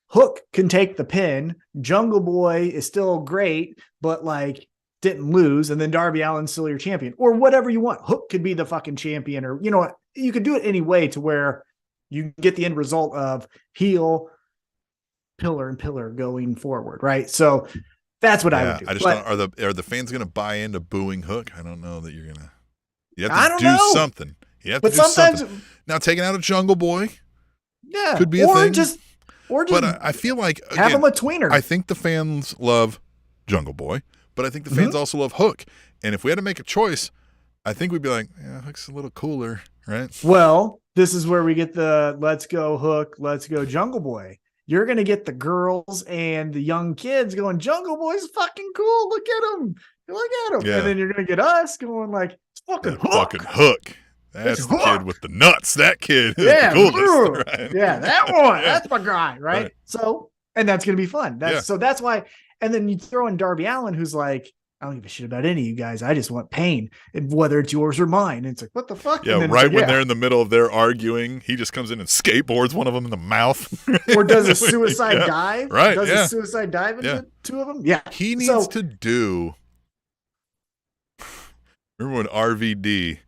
Hook can take the pin. Jungle Boy is still great, but like didn't lose. And then Darby Allin's still your champion or whatever you want. Hook could be the fucking champion, or, you know what? You could do it any way to where you get the end result of heel, pillar and pillar going forward, right? So that's what I would do. I just don't, are the fans going to buy into booing Hook? I don't know that you're going to. You have I to don't do know. something. You have But to do sometimes, something. Now, taking out a Jungle Boy yeah, could be a thing. Or just but I feel like, again, have him a tweener. I think the fans love Jungle Boy, but I think the fans also love Hook. And if we had to make a choice, I think we'd be like, yeah, Hook's a little cooler, right? Well, this is where we get the let's go Hook, let's go Jungle Boy. You're going to get the girls and the young kids going, Jungle Boy's fucking cool. Look at him. Look at him. Yeah. And then you're going to get us going like, it's fucking Hook. Fucking Hook. That's It's the Hook. kid with the nuts. That kid is Yeah, the coolest. Right? Yeah, that one. Yeah. That's my guy, right? Right. So, and that's going to be fun. So that's why. And then you throw in Darby Allin, who's like, I don't give a shit about any of you guys. I just want pain, whether it's yours or mine. And it's like, what the fuck? Yeah, right when they're in the middle of their arguing, he just comes in and skateboards one of them in the mouth. Or does a suicide dive. Right, Does a suicide dive into two of them. Yeah. He needs to do. Remember when RVD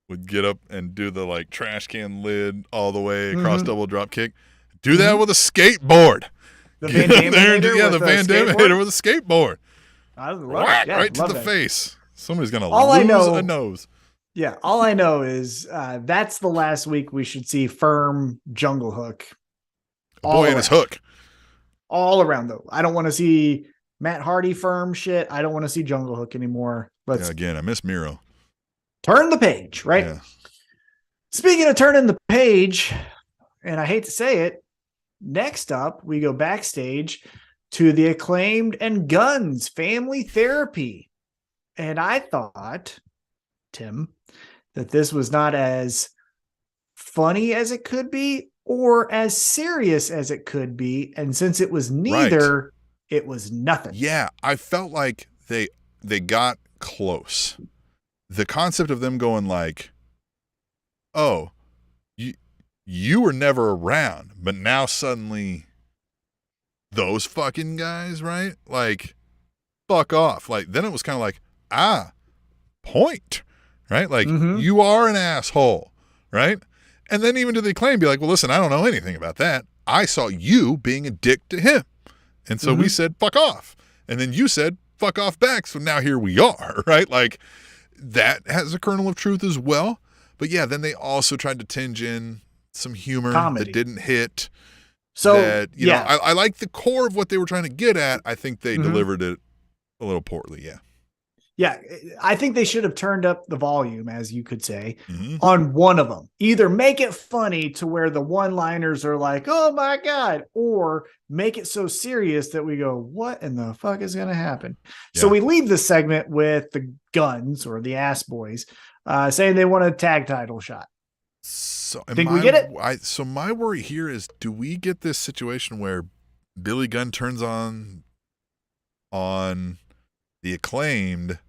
would get up and do the like trash can lid all the way across double drop kick? Do that with a skateboard. The Van Damme the Van Damme hitter with a skateboard. I love Whack, it. Yeah, right to love the that. face. Somebody's gonna All I lose know- a nose. Yeah. All I know is that's the last week we should see firm Jungle Hook. A boy and his hook. All around though. I don't want to see Matt Hardy firm shit. I don't want to see Jungle Hook anymore. Let's Again, I miss Miro. turn the page, right? Yeah. Speaking of turning the page, and I hate to say it, next up we go backstage to the Acclaimed and Guns Family Therapy. And I thought, Tim, that this was not as funny as it could be or as serious as it could be. And since it was neither, it was nothing. Yeah, I felt like they got close. The concept of them going like, oh, you were never around, but now suddenly those fucking guys, right? Like, fuck off. Like, then it was kind of like, point, right? Like, you are an asshole, right? And then even to the Acclaim, be like, well, listen, I don't know anything about that. I saw you being a dick to him. And so we said, fuck off. And then you said, fuck off back. So now here we are, right? Like, that has a kernel of truth as well. But yeah, then they also tried to tinge in some humor Comedy that didn't hit. So, that, you know, I like the core of what they were trying to get at. I think they delivered it a little poorly. Yeah. Yeah. I think they should have turned up the volume, as you could say, on one of them. Either make it funny to where the one-liners are like, oh my God, or make it so serious that we go, what in the fuck is going to happen? Yeah. So we leave this segment with the Guns or the Ass Boys saying they want a tag title shot. So think we get it? So my worry here is, do we get this situation where Billy Gunn turns on the Acclaimed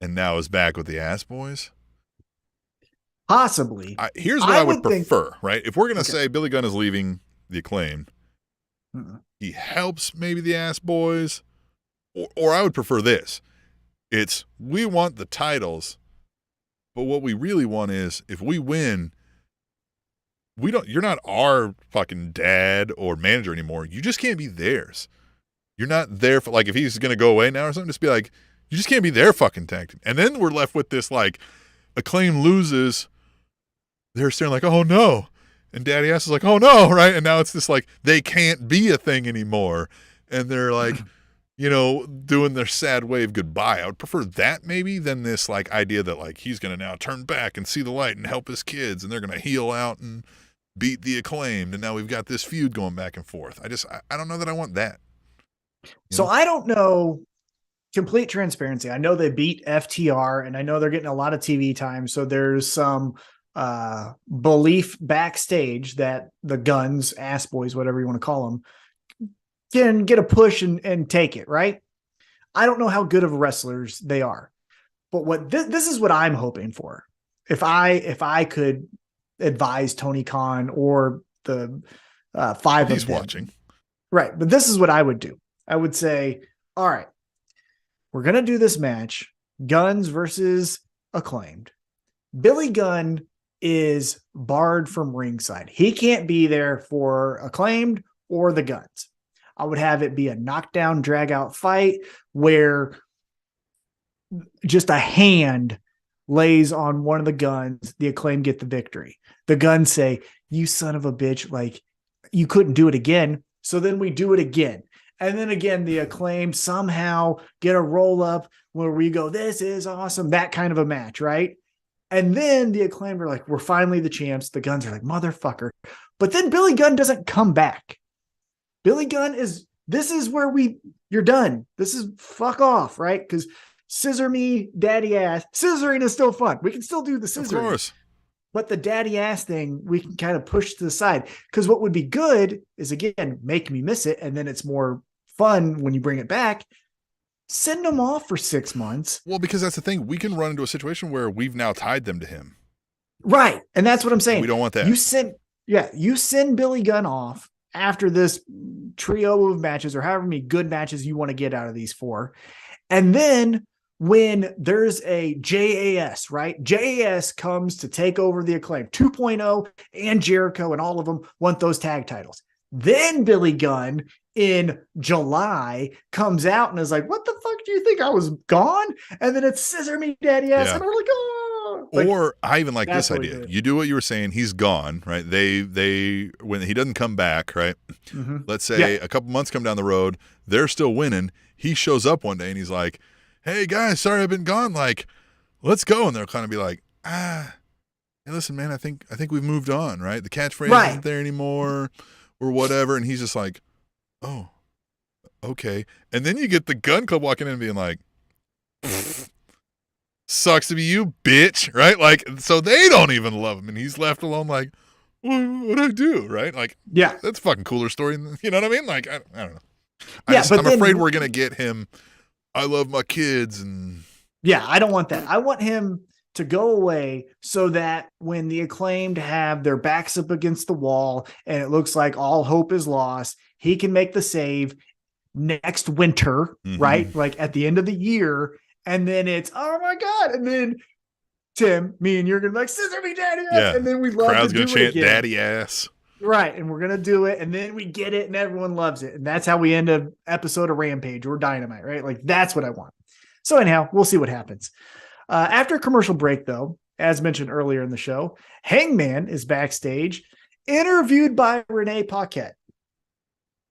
and now is back with the Ass Boys? Possibly. Here's what I would prefer, right? If we're going to say Billy Gunn is leaving the Acclaimed, he helps maybe the Ass Boys, or I would prefer this. It's, we want the titles, but what we really want is, if we win, you're not our fucking dad or manager anymore. You just can't be theirs. You're not there for, like, if he's going to go away now or something, just be like, you just can't be their fucking tag team. And then we're left with this, like, Acclaim loses. They're staring like, oh no. And Daddy Ass is like, oh no, right? And now it's this, like, they can't be a thing anymore. And they're like, you know, doing their sad wave goodbye. I would prefer that maybe than this, like, idea that, like, he's going to now turn back and see the light and help his kids, and they're going to heal out and beat the Acclaimed. And now we've got this feud going back and forth. I don't know that I want that. So I don't know. Complete transparency. I know they beat FTR and I know they're getting a lot of TV time. So there's some belief backstage that the Guns, Ass Boys, whatever you want to call them, can get a push and take it, right? I don't know how good of wrestlers they are, but what this is what I'm hoping for. If I could advise Tony Khan or the five He's of them, watching. Right. But this is what I would do. I would say, all right, we're going to do this match, Guns versus Acclaimed. Billy Gunn is barred from ringside. He can't be there for Acclaimed or the Guns. I would have it be a knockdown, drag out fight where just a hand lays on one of the Guns. The Acclaim get the victory. The Guns say, "You son of a bitch, like you couldn't do it again." So then we do it again. And then again, the Acclaim somehow get a roll up where we go, "This is awesome." That kind of a match, right? And then the Acclaim are like, "We're finally the champs." The Guns are like, "Motherfucker." But then Billy Gunn doesn't come back. Billy Gunn this is where you're done. This is fuck off, right? Because scissor me, daddy ass. Scissoring is still fun. We can still do the scissoring. Of course. But the daddy ass thing, we can kind of push to the side. Because what would be good is, again, make me miss it. And then it's more fun when you bring it back. Send them off for 6 months. Well, because that's the thing. We can run into a situation where we've now tied them to him. Right. And that's what I'm saying. We don't want that. You send Billy Gunn off after this trio of matches, or however many good matches you want to get out of these 4. And then when there's a JAS, right? JAS comes to take over the Acclaim 2.0, and Jericho and all of them want those tag titles. Then Billy Gunn in July comes out and is like, "What the fuck do you think? I was gone?" And then it's scissor me daddy ass. Yeah. And we're like, "Oh." Like, or I even like this idea. You do what you were saying. He's gone, right? They when he doesn't come back, right? Mm-hmm. Let's say a couple months come down the road, they're still winning. He shows up one day and he's like, "Hey guys, sorry I've been gone. Like, let's go." And they'll kind of be like, "Hey, listen, man, I think we've moved on, right? The catchphrase isn't there anymore, or whatever." And he's just like, "Oh, okay." And then you get the Gun Club walking in and being like, "Sucks to be you, bitch," right? Like, so they don't even love him, and he's left alone. Like, what'd I do, right? Like, yeah, that's a fucking cooler story. You know what I mean? Like, I don't know. I'm afraid we're gonna get him. "I love my kids," and I don't want that. I want him to go away so that when the Acclaimed have their backs up against the wall and it looks like all hope is lost, he can make the save next winter, right? Like at the end of the year. And then it's, "Oh my God." And then Tim, me and you're going to be like, "Scissor me daddy ass." Yeah. And then we love crowd's to do gonna chant it again. "daddy ass." Right. And we're going to do it. And then we get it and everyone loves it. And that's how we end an episode of Rampage or Dynamite, right? Like that's what I want. So anyhow, we'll see what happens. After a commercial break, though, as mentioned earlier in the show, Hangman is backstage, interviewed by Renee Paquette.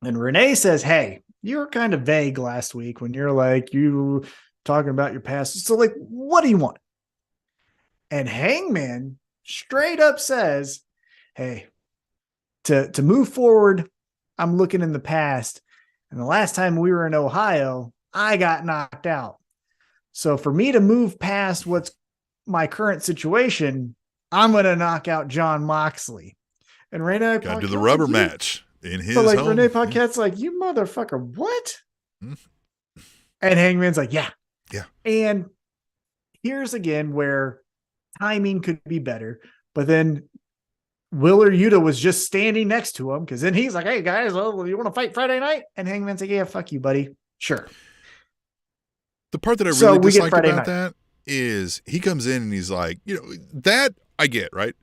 And Renee says, "Hey, you were kind of vague last week when you're like, you talking about your past. So like, what do you want?" And Hangman straight up says, "Hey, to move forward, I'm looking in the past. And the last time we were in Ohio, I got knocked out. So for me to move past what's my current situation, I'm going to knock out Jon Moxley." And Renee got to do the rubber match in his home. Renee Paquette's like, "You motherfucker, what?" And Hangman's like, yeah. And here's again where timing could be better. But then Wheeler Yuta was just standing next to him, because then he's like, "Hey guys, you want to fight Friday night?" And Hangman's like, "Yeah, fuck you, buddy. Sure." The part that I really disliked about that is he comes in and he's like, that I get, right?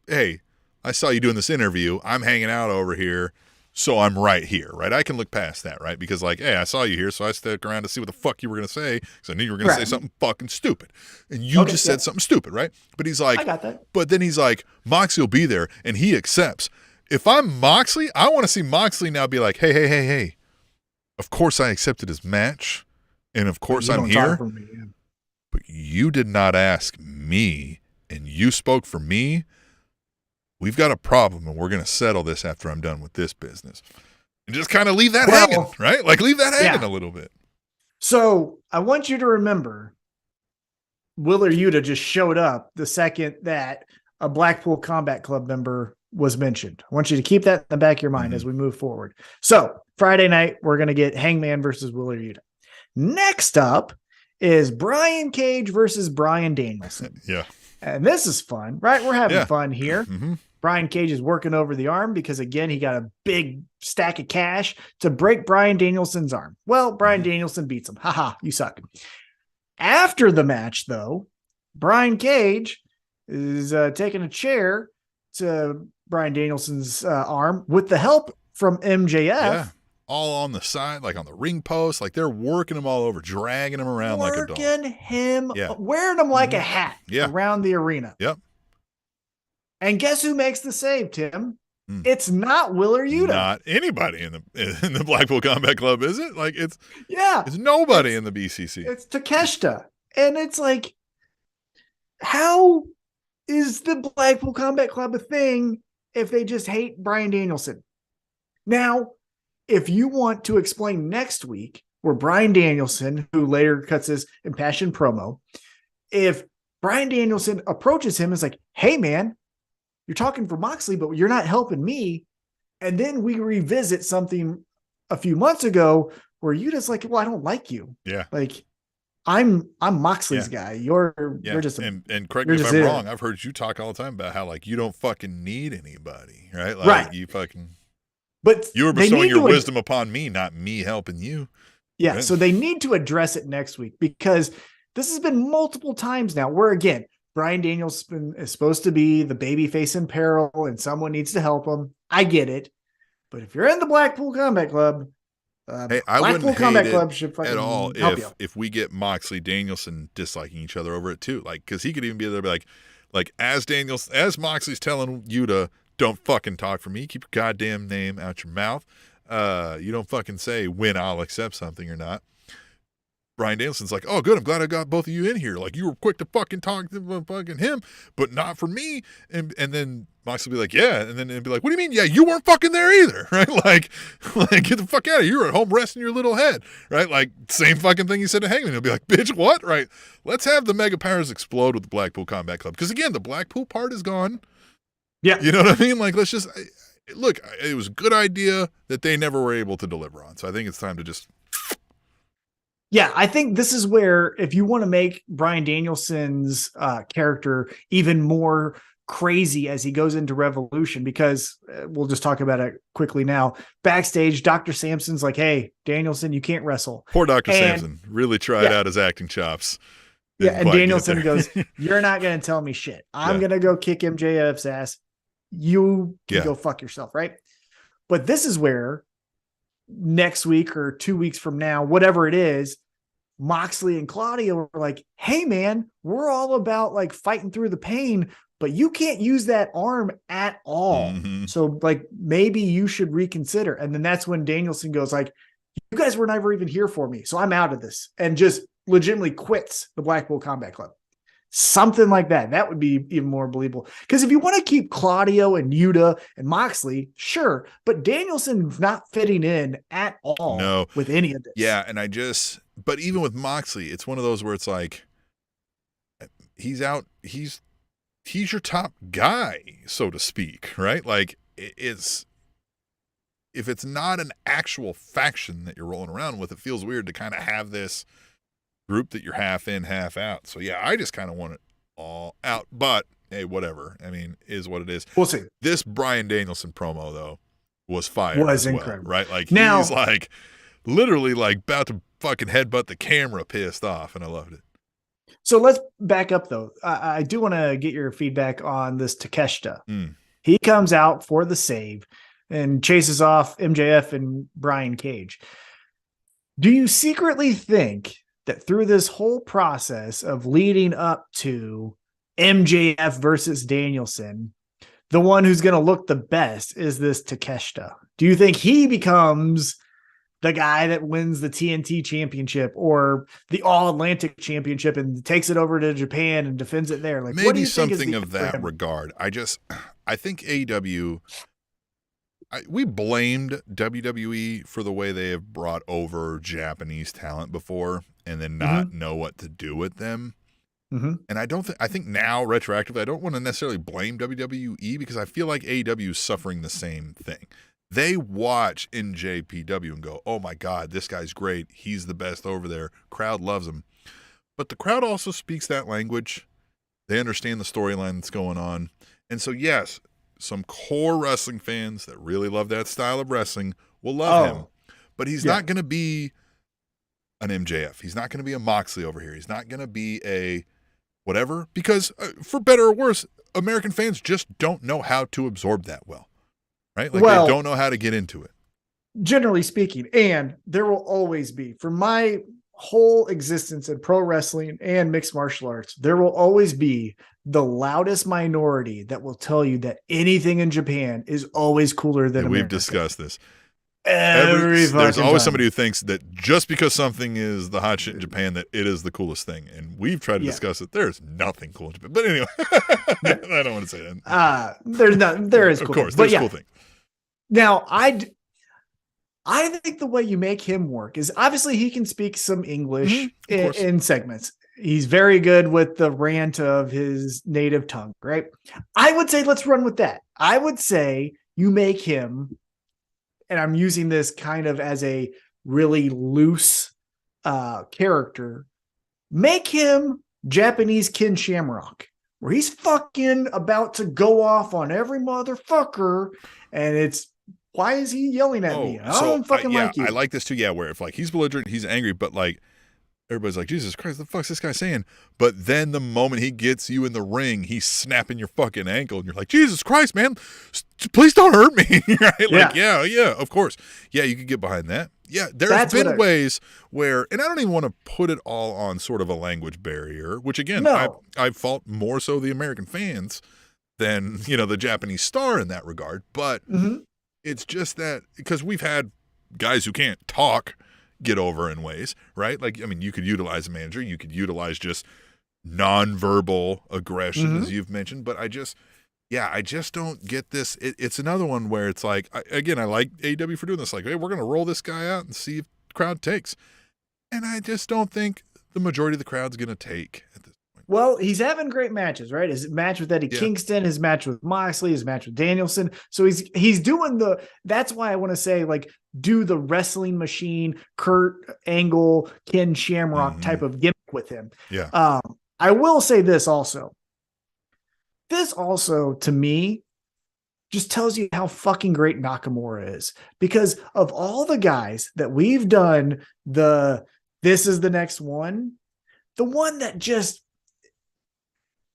"Hey, I saw you doing this interview. I'm hanging out over here, so I'm right here," right? I can look past that, right? Because like, "Hey, I saw you here, so I stuck around to see what the fuck you were going to say, because I knew you were going to say something fucking stupid. And you just said something stupid, right?" But he's like, "I got that." But then he's like, "Moxley will be there," and he accepts. If I'm Moxley, I want to see Moxley now be like, hey. Of course I accepted his match. And of course I'm here, but you did not ask me, and you spoke for me. We've got a problem, and we're going to settle this after I'm done with this business." And just kind of leave that hanging, right? Like leave that hanging a little bit. So I want you to remember, Wheeler Yuta just showed up the second that a Blackpool Combat Club member was mentioned. I want you to keep that in the back of your mind as we move forward. So Friday night, we're going to get Hangman versus Wheeler Yuta. Next up is Brian Cage versus Bryan Danielson. Yeah. And this is fun, right? We're having fun here. Brian Cage is working over the arm because, again, he got a big stack of cash to break Bryan Danielson's arm. Well, Bryan Danielson beats him. Haha, you suck. After the match, though, Brian Cage is taking a chair to Bryan Danielson's arm with the help from MJF. all on the side, like on the ring post. Like they're working him all over, dragging him around like a dog. Working him, wearing him like a hat around the arena. Yep. And guess who makes the save, Tim? It's not Will or Yuta. Not anybody in the Blackpool Combat Club, is it? Like it's nobody in the BCC. It's Takeshita. And it's like, how is the Blackpool Combat Club a thing if they just hate Bryan Danielson? Now, if you want to explain next week where Bryan Danielson, who later cuts his impassioned promo, if Bryan Danielson approaches him and is like, hey man, you're talking for Moxley, but you're not helping me. And then we revisit something a few months ago where you just like, well, I don't like you. Yeah. Like I'm Moxley's guy. You're just and correct me if I'm wrong. I've heard you talk all the time about how like you don't fucking need anybody, right? Like you fucking, but you were bestowing your wisdom upon me, not me helping you. Yeah. Right? So they need to address it next week because this has been multiple times now where again, Bryan Danielson is supposed to be the babyface in peril and someone needs to help him. I get it. But if you're in the Blackpool Combat Club, hey, I wouldn't hate it at all if we get Moxley Danielson disliking each other over it too. Like, because he could even be there, be like as Moxley's telling Yuta, don't fucking talk for me. Keep your goddamn name out your mouth. You don't fucking say when I'll accept something or not. Bryan Danielson's like, oh, good. I'm glad I got both of you in here. Like, you were quick to fucking talk to fucking him, but not for me. And then Moxley will be like, yeah. And then it'd be like, what do you mean? Yeah, you weren't fucking there either, right? Like get the fuck out of here. You were at home resting your little head, right? Like, same fucking thing he said to Hangman. He'll be like, bitch, what? Right? Let's have the Mega Powers explode with the Blackpool Combat Club. Because, again, the Blackpool part is gone. Yeah. You know what I mean? Like, let's just, look, it was a good idea that they never were able to deliver on. So I think it's time to just... Yeah, I think this is where if you want to make Bryan Danielson's character even more crazy as he goes into Revolution, because we'll just talk about it quickly now. Backstage, Dr. Sampson's like, hey, Danielson, you can't wrestle. Poor Dr. Sampson really tried out his acting chops. And Danielson goes, you're not going to tell me shit. I'm going to go kick MJF's ass. You can go fuck yourself, right? But this is where next week or 2 weeks from now, whatever it is, Moxley and Claudio are like, hey man, we're all about like fighting through the pain, but you can't use that arm at all. So like, maybe you should reconsider. And then that's when Danielson goes like, you guys were never even here for me. So I'm out of this, and just legitimately quits the Blackpool Combat Club. Something like that. That would be even more believable. Because if you want to keep Claudio and Yuta and Moxley, sure. But Danielson's not fitting in at all with any of this. Yeah, and but even with Moxley, it's one of those where it's like, he's out, he's your top guy, so to speak, right? Like, if it's not an actual faction that you're rolling around with, it feels weird to kind of have this group that you're half in, half out. So yeah, I just kind of want it all out, but hey, whatever. I mean, is what it is. We'll see. This Bryan Danielson promo though was fire. Was incredible, right? Like now, he's like literally like about to fucking headbutt the camera, pissed off, and I loved it. So let's back up though. I do want to get your feedback on this Takeshita. He comes out for the save and chases off MJF and Brian Cage. Do you secretly think that through this whole process of leading up to MJF versus Danielson, the one who's going to look the best is this Takeshita? Do you think he becomes the guy that wins the TNT championship or the All Atlantic championship and takes it over to Japan and defends it there? Like, maybe what do you something think of that regard. I think AEW, we blamed WWE for the way they have brought over Japanese talent before and then not know what to do with them. And I think now retroactively, I don't want to necessarily blame WWE because I feel like AEW is suffering the same thing. They watch NJPW and go, oh my God, this guy's great. He's the best over there. Crowd loves him. But the crowd also speaks that language. They understand the storyline that's going on. And so, yes, some core wrestling fans that really love that style of wrestling will love him. But he's not going to be an MJF. He's not going to be a Moxley over here. He's not going to be a whatever, because for better or worse, American fans just don't know how to absorb that well, right? Like they don't know how to get into it. generally speaking, and there will always be, for my whole existence in pro wrestling and mixed martial arts, there will always be the loudest minority that will tell you that anything in Japan is always cooler than America. We've discussed this. There's always somebody who thinks that just because something is the hot shit in Japan, that it is the coolest thing. And we've tried to discuss it. There's nothing cool in Japan. But anyway, I don't want to say that. There is cool. Of course, there's cool things. Now, I think the way you make him work is obviously he can speak some English in segments. He's very good with the rant of his native tongue, right? I would say let's run with that. I would say you make him, and I'm using this kind of as a really loose character, make him Japanese Ken Shamrock, where he's fucking about to go off on every motherfucker, and it's, why is he yelling at me? I don't fucking like you. I like this too. Yeah, where if like he's belligerent, he's angry, but like everybody's like, Jesus Christ, the fuck's this guy saying? But then the moment he gets you in the ring, he's snapping your fucking ankle, and you're like, Jesus Christ, man, please don't hurt me. Right? Like, yeah, of course. Yeah, you could get behind that. Yeah, there's been ways where, and I don't even want to put it all on sort of a language barrier, which again, I fault more so the American fans than, the Japanese star in that regard. But it's just that, because we've had guys who can't talk get over in ways, right? Like, I mean, you could utilize a manager, you could utilize just nonverbal aggression, as you've mentioned, but I just don't get this. It's another one where it's like, I like AEW for doing this, like, hey, we're going to roll this guy out and see if the crowd takes. And I just don't think the majority of the crowd's going to take at this point. Well, he's having great matches, right? His match with Eddie Kingston, his match with Moxley, his match with Danielson. So he's doing that's why I want to say, like, do the wrestling machine, Kurt Angle, Ken Shamrock type of gimmick with him. Yeah. I will say this also. This also, to me, just tells you how fucking great Nakamura is. Because of all the guys that we've done, this is the next one, the one that just,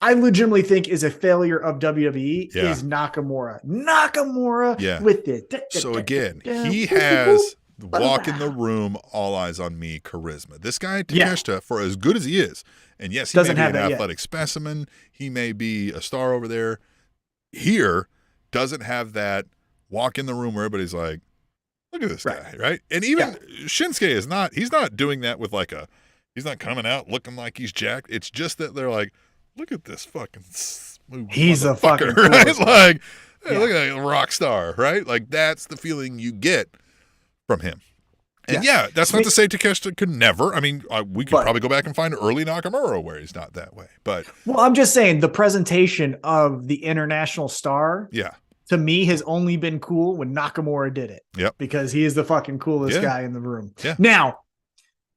I legitimately think is a failure of WWE is Nakamura. Nakamura with it. So again, he has walk in the room, all eyes on me charisma. This guy, Takeshita, for as good as he is, and yes, he may be an athletic specimen, he may be a star over there, here doesn't have that walk in the room where everybody's like, look at this guy, right? And even Shinsuke he's not doing that with he's not coming out looking like he's jacked. It's just that they're like, look at this fucking smooth he's a fucking right? Like, hey, look at that rock star, right? Like, that's the feeling you get from him. And that's not to say Takeshita could never. I mean, we could probably go back and find early Nakamura where he's not that way. But I'm just saying the presentation of the international star, to me, has only been cool when Nakamura did it. Yep. Because he is the fucking coolest guy in the room. Yeah. Now,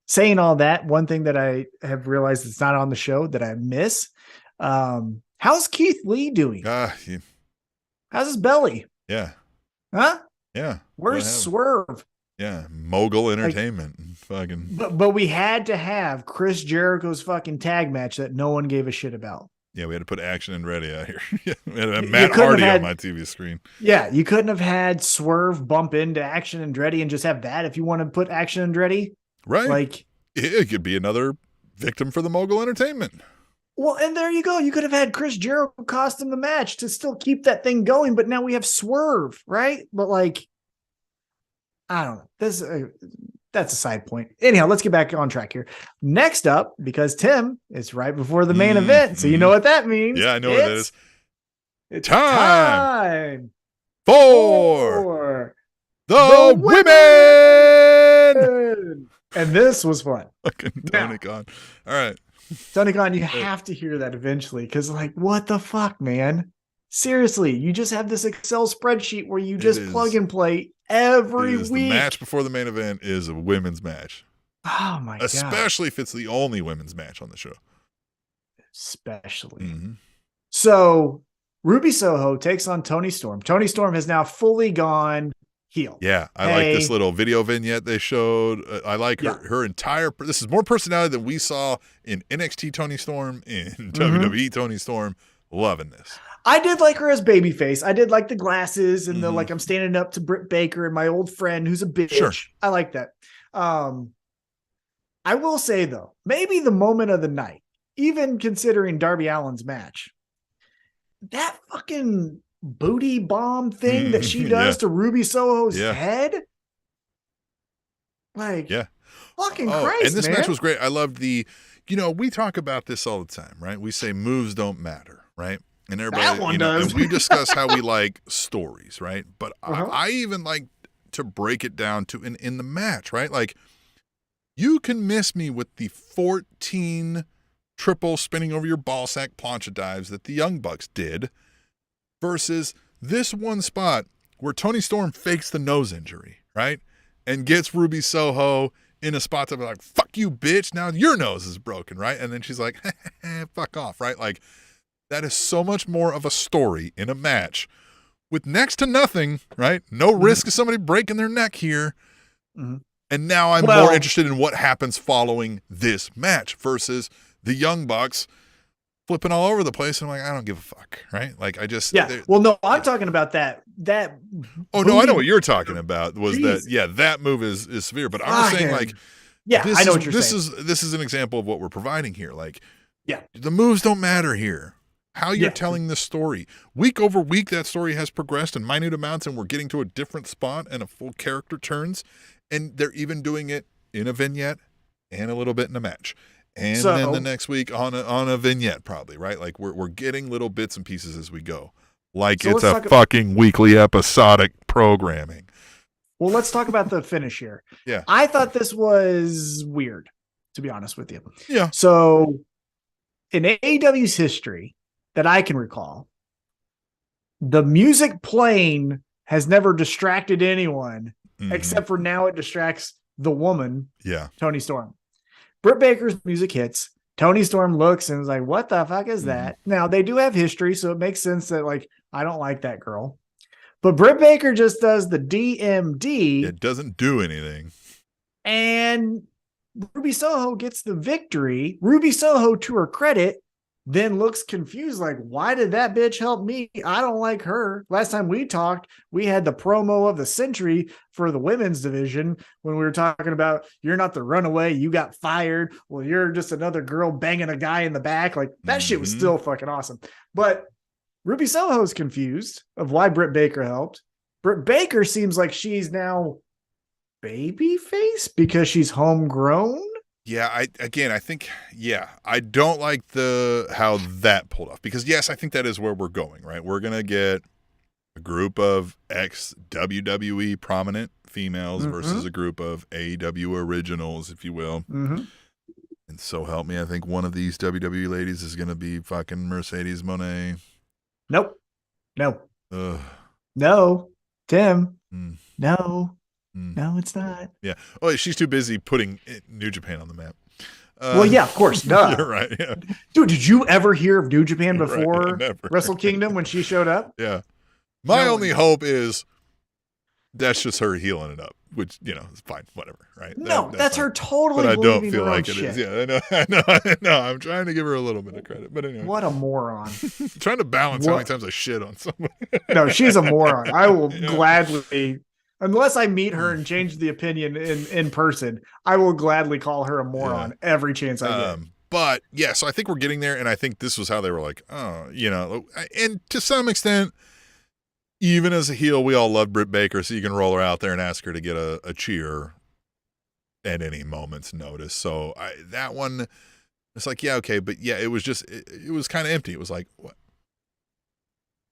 saying all that, one thing that I have realized that's not on the show that I miss. How's Keith Lee doing? How's his belly? Yeah. Huh? Yeah. Where's Swerve? Yeah. Mogul Entertainment. Fucking. But we had to have Chris Jericho's fucking tag match that no one gave a shit about. Yeah, we had to put Action and Ready out here. We had Matt Hardy on my TV screen. Yeah, you couldn't have had Swerve bump into Action and Ready and just have that if you want to put Action and Ready. Right. Like, it could be another victim for the Mogul Entertainment. Well, and there you go. You could have had Chris Jericho cost him the match to still keep that thing going, but now we have Swerve, right? But like, I don't know. That's a side point. Anyhow, let's get back on track here. Next up, because Tim, it's right before the main event, so you know what that means. Yeah, I know what it is. It's time for the women. And this was fun. Fucking Tony Khan. All right. Tony Khan, you have to hear that eventually, because like, what the fuck, man? Seriously, you just have this Excel spreadsheet where you just plug and play every week. The match before the main event is a women's match. Oh my God. Especially if it's the only women's match on the show. Especially. So Ruby Soho takes on Toni Storm. Toni Storm has now fully gone heel. Yeah, I like this little video vignette they showed. I like her entire. This is more personality than we saw in NXT Toni Storm, in WWE Toni Storm. Loving this. I did like her as babyface. I did like the glasses and the like I'm standing up to Britt Baker and my old friend who's a bitch. Sure. I like that. I will say though, maybe the moment of the night, even considering Darby Allin's match, that fucking booty bomb thing that she does to Ruby Soho's head. Like, fucking Christ, and this man. match was great. I loved the, we talk about this all the time, right? We say moves don't matter, right? And everybody, does. And we discuss how we like stories, right? But I even like to break it down to in the match, right? Like, you can miss me with the 14 triple spinning over your ball sack plancha dives that the Young Bucks did versus this one spot where Toni Storm fakes the nose injury, right? And gets Ruby Soho in a spot to be like, fuck you, bitch. Now your nose is broken, right? And then she's like, fuck off, right? Like, that is so much more of a story in a match with next to nothing, right? No risk of somebody breaking their neck here. Mm-hmm. And now I'm more interested in what happens following this match versus the Young Bucks flipping all over the place. And I'm like, I don't give a fuck, right? Like, I just... Well, no, I'm talking about that. Oh, no, I know what you're talking about was that move is severe. But I'm just saying, like... Yeah, I know what you're saying. This is an example of what we're providing here. Like, the moves don't matter here. How you're telling this story. Week over week, that story has progressed in minute amounts, and we're getting to a different spot and a full character turns. And they're even doing it in a vignette and a little bit in a match. And then the next week on a vignette, probably, right? Like, we're getting little bits and pieces as we go. Like, it's a fucking weekly episodic programming. Well, let's talk about the finish here. Yeah. I thought this was weird, to be honest with you. Yeah. So, in AEW's history that I can recall, the music playing has never distracted anyone, except for now it distracts the woman, Toni Storm. Britt Baker's music hits. Toni Storm looks and is like, what the fuck is that? Now, they do have history, so it makes sense that, like, I don't like that girl. But Britt Baker just does the DMD. It doesn't do anything. And Ruby Soho gets the victory. Ruby Soho, to her credit, then looks confused, like, why did that bitch help me? I don't like her. Last time we talked, we had the promo of the century for the women's division when we were talking about, you're not the runaway, you got fired. Well, you're just another girl banging a guy in the back. Like, that shit was still fucking awesome. But Ruby Soho's confused of why Britt Baker helped. Britt Baker seems like she's now babyface because she's homegrown. Yeah, I think I don't like how that pulled off because yes, I think that is where we're going, right? We're going to get a group of ex-WWE prominent females versus a group of AEW originals, if you will. And so help me, I think one of these WWE ladies is going to be fucking Mercedes Moné. Nope. No. Ugh. No. Tim. No. No, it's not. Yeah. Oh, she's too busy putting New Japan on the map. Well, yeah, of course. Duh. You're right. Yeah. Dude, did you ever hear of New Japan before Wrestle Kingdom when she showed up? Yeah. My only hope is that's just her healing it up, which, is fine. Whatever. Right. No, that's her totally. But I don't feel like it is. Yeah, I know. I'm trying to give her a little bit of credit. But anyway. What a moron. Trying to balance how many times I shit on someone. No, she's a moron. I will gladly. Unless I meet her and change the opinion in person, I will gladly call her a moron every chance I get. But yeah, so I think we're getting there, and I think this was how they were like, and to some extent, even as a heel, we all love Britt Baker, so you can roll her out there and ask her to get a cheer at any moment's notice. So that one, it's like, yeah, okay, but yeah, it was just, it was kind of empty. It was like, what?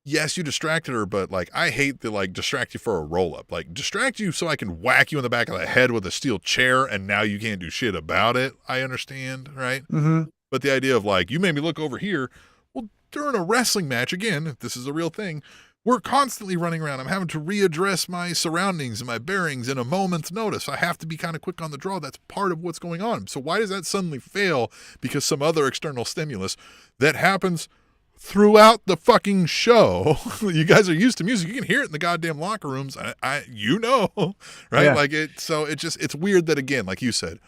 Yes, you distracted her, but like I hate to like distract you for a roll up. Like distract you so I can whack you in the back of the head with a steel chair, and now you can't do shit about it. I understand, right? But the idea of like you made me look over here. Well, during a wrestling match, again, if this is a real thing, we're constantly running around. I'm having to readdress my surroundings and my bearings in a moment's notice. I have to be kind of quick on the draw. That's part of what's going on. So why does that suddenly fail because some other external stimulus that happens throughout the fucking show? You guys are used to music. You can hear it in the goddamn locker rooms. Right? Yeah. Like it's weird that, again, like you said,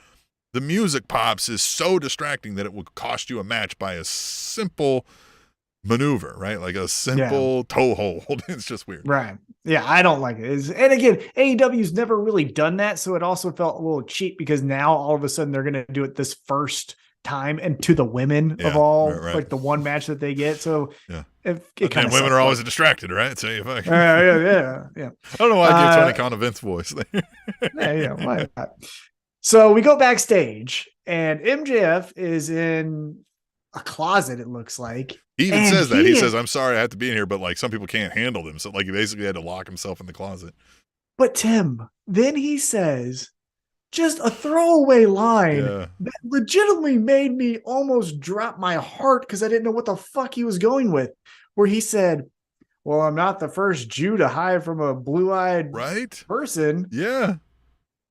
the music pops is so distracting that it would cost you a match by a simple maneuver, right? Like a simple toe hold. It's just weird. Right. Yeah, I don't like it. And again, AEW's never really done that, so it also felt a little cheap because now all of a sudden they're going to do it this first time and to the women of all, like the one match that they get. So it kind of women are always distracted, right? So if I yeah. I don't know why I gave Tony Khan a Vince voice there. Why not? So we go backstage and MJF is in a closet, it looks like. He even says that. He says, I'm sorry I have to be in here, but like some people can't handle them. So like he basically had to lock himself in the closet. But Tim, then he says just a throwaway line that legitimately made me almost drop my heart because I didn't know what the fuck he was going with. Where he said, well, I'm not the first Jew to hide from a blue-eyed person. Yeah.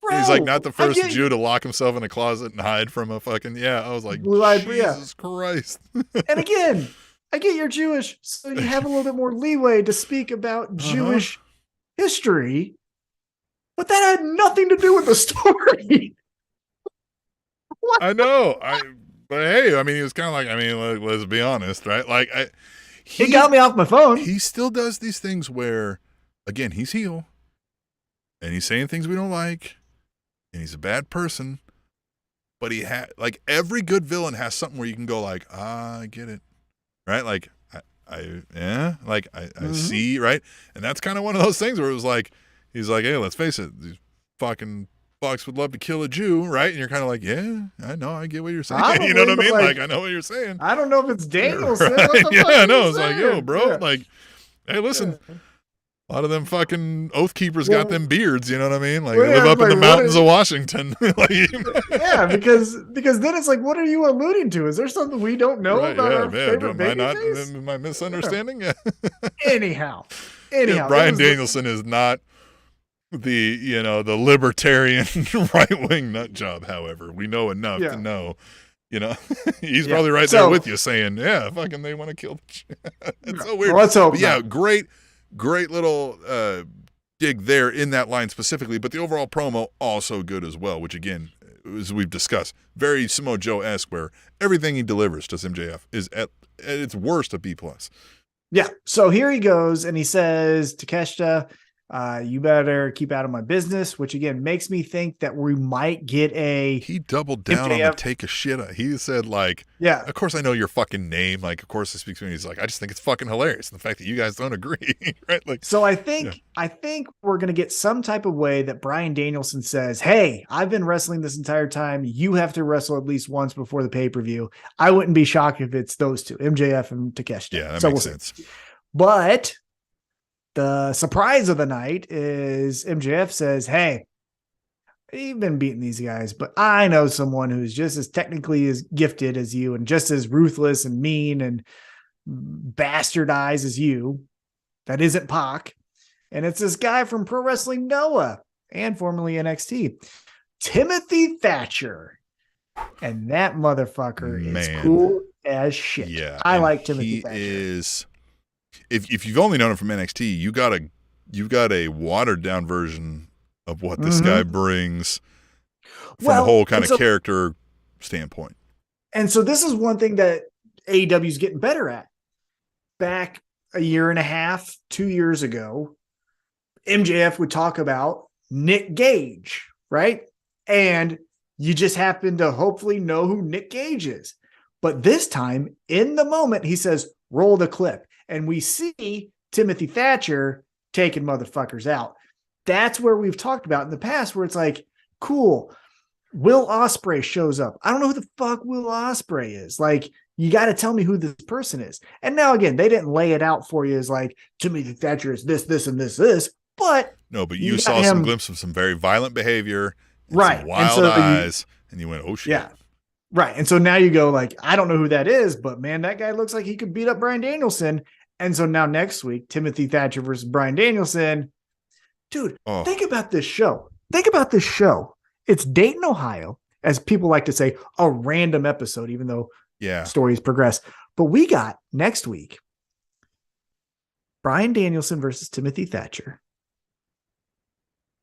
Bro, he's like not the first Jew to lock himself in a closet and hide from a fucking, I was like, Jesus Christ. And again, I get you're Jewish, so you have a little bit more leeway to speak about Jewish history, but that had nothing to do with the story. I know. But hey, I mean, he was kind of like, let's be honest, right? Like, he got me off my phone. He still does these things where, again, he's heel, and he's saying things we don't like, and he's a bad person, but he had, like, every good villain has something where you can go like, I get it. Right? Like, I see, right? And that's kind of one of those things where it was like, he's like, hey, let's face it, these fucking fucks would love to kill a Jew, right? And you're kind of like, yeah, I know, I get what you're saying. You know what I mean? Like, I know what you're saying. I don't know if it's Danielson. Right? I know. It's like, yo, bro, like, hey, listen. A lot of them fucking oath keepers got them beards, you know what I mean? Like, they live up in the mountains of Washington. because then it's like, what are you alluding to? Is there something we don't know about our favorite babyface? Am I misunderstanding? Yeah. Anyhow, Bryan Danielson is not the libertarian right-wing nut job. However, we know enough to know. He's probably right there with you, saying, "Yeah, fucking, they want to kill." It's so weird. Well, let's hope. Yeah, great little dig there in that line specifically, but the overall promo also good as well, which again, as we've discussed, very Samoa Joe-esque, where everything he delivers to MJF is at its worst a B+. Yeah, so here he goes, and he says, Takeshita, you better keep out of my business, which again makes me think that we might get he doubled down on the take a shit. He said like, of course I know your fucking name. Like, of course I speak to me. He's like, I just think it's fucking hilarious. And the fact that you guys don't agree. Right. Like, so I think we're going to get some type of way that Bryan Danielson says, hey, I've been wrestling this entire time. You have to wrestle at least once before the pay-per-view. I wouldn't be shocked if it's those two, MJF and Takeshita. Yeah, that makes sense. But the surprise of the night is MJF says, hey, you've been beating these guys, but I know someone who's just as technically as gifted as you and just as ruthless and mean and bastardized as you. That isn't Pac. And it's this guy from Pro Wrestling Noah and formerly NXT, Timothy Thatcher. And that motherfucker is cool as shit. Yeah, I like Timothy Thatcher. Is... If you've only known him from NXT, you've got a watered down version of what this guy brings from a whole kind of character standpoint. And so this is one thing that AEW is getting better at. Back a year and a half, 2 years ago, MJF would talk about Nick Gage, right? And you just happen to hopefully know who Nick Gage is. But this time, in the moment, he says, roll the clip. And we see Timothy Thatcher taking motherfuckers out. That's where we've talked about in the past, where it's like, cool, Will Ospreay shows up. I don't know who the fuck Will Ospreay is. Like, you got to tell me who this person is. And now, again, they didn't lay it out for you as like, Timothy Thatcher is this, and this. But no, but you saw some glimpse of some very violent behavior, and some wild eyes, and you went, oh shit. Yeah. Right. And so now you go like, I don't know who that is, but man, that guy looks like he could beat up Bryan Danielson. And so now next week, Timothy Thatcher versus Bryan Danielson. Dude, think about this show. It's Dayton, Ohio, as people like to say, a random episode, even though stories progress. But we got next week, Bryan Danielson versus Timothy Thatcher.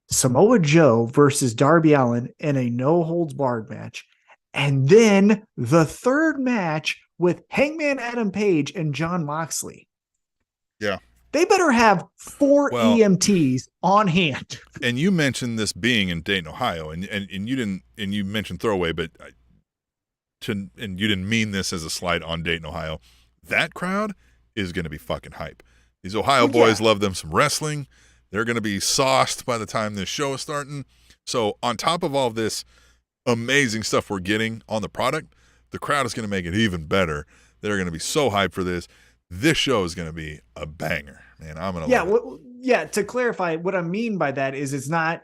Samoa Joe versus Darby Allin in a no-holds-barred match. And then the third match, with Hangman Adam Page and Jon Moxley. Yeah. They better have 4 EMTs on hand. And you mentioned this being in Dayton, Ohio, and you mentioned throwaway, but and you didn't mean this as a slight on Dayton, Ohio. That crowd is going to be fucking hype. These Ohio boys love them some wrestling. They're going to be sauced by the time this show is starting. So on top of all of this amazing stuff we're getting on the product, the crowd is going to make it even better. They're going to be so hyped for this. This show is going to be a banger, man. I'm going to love it. To clarify, what I mean by that is it's not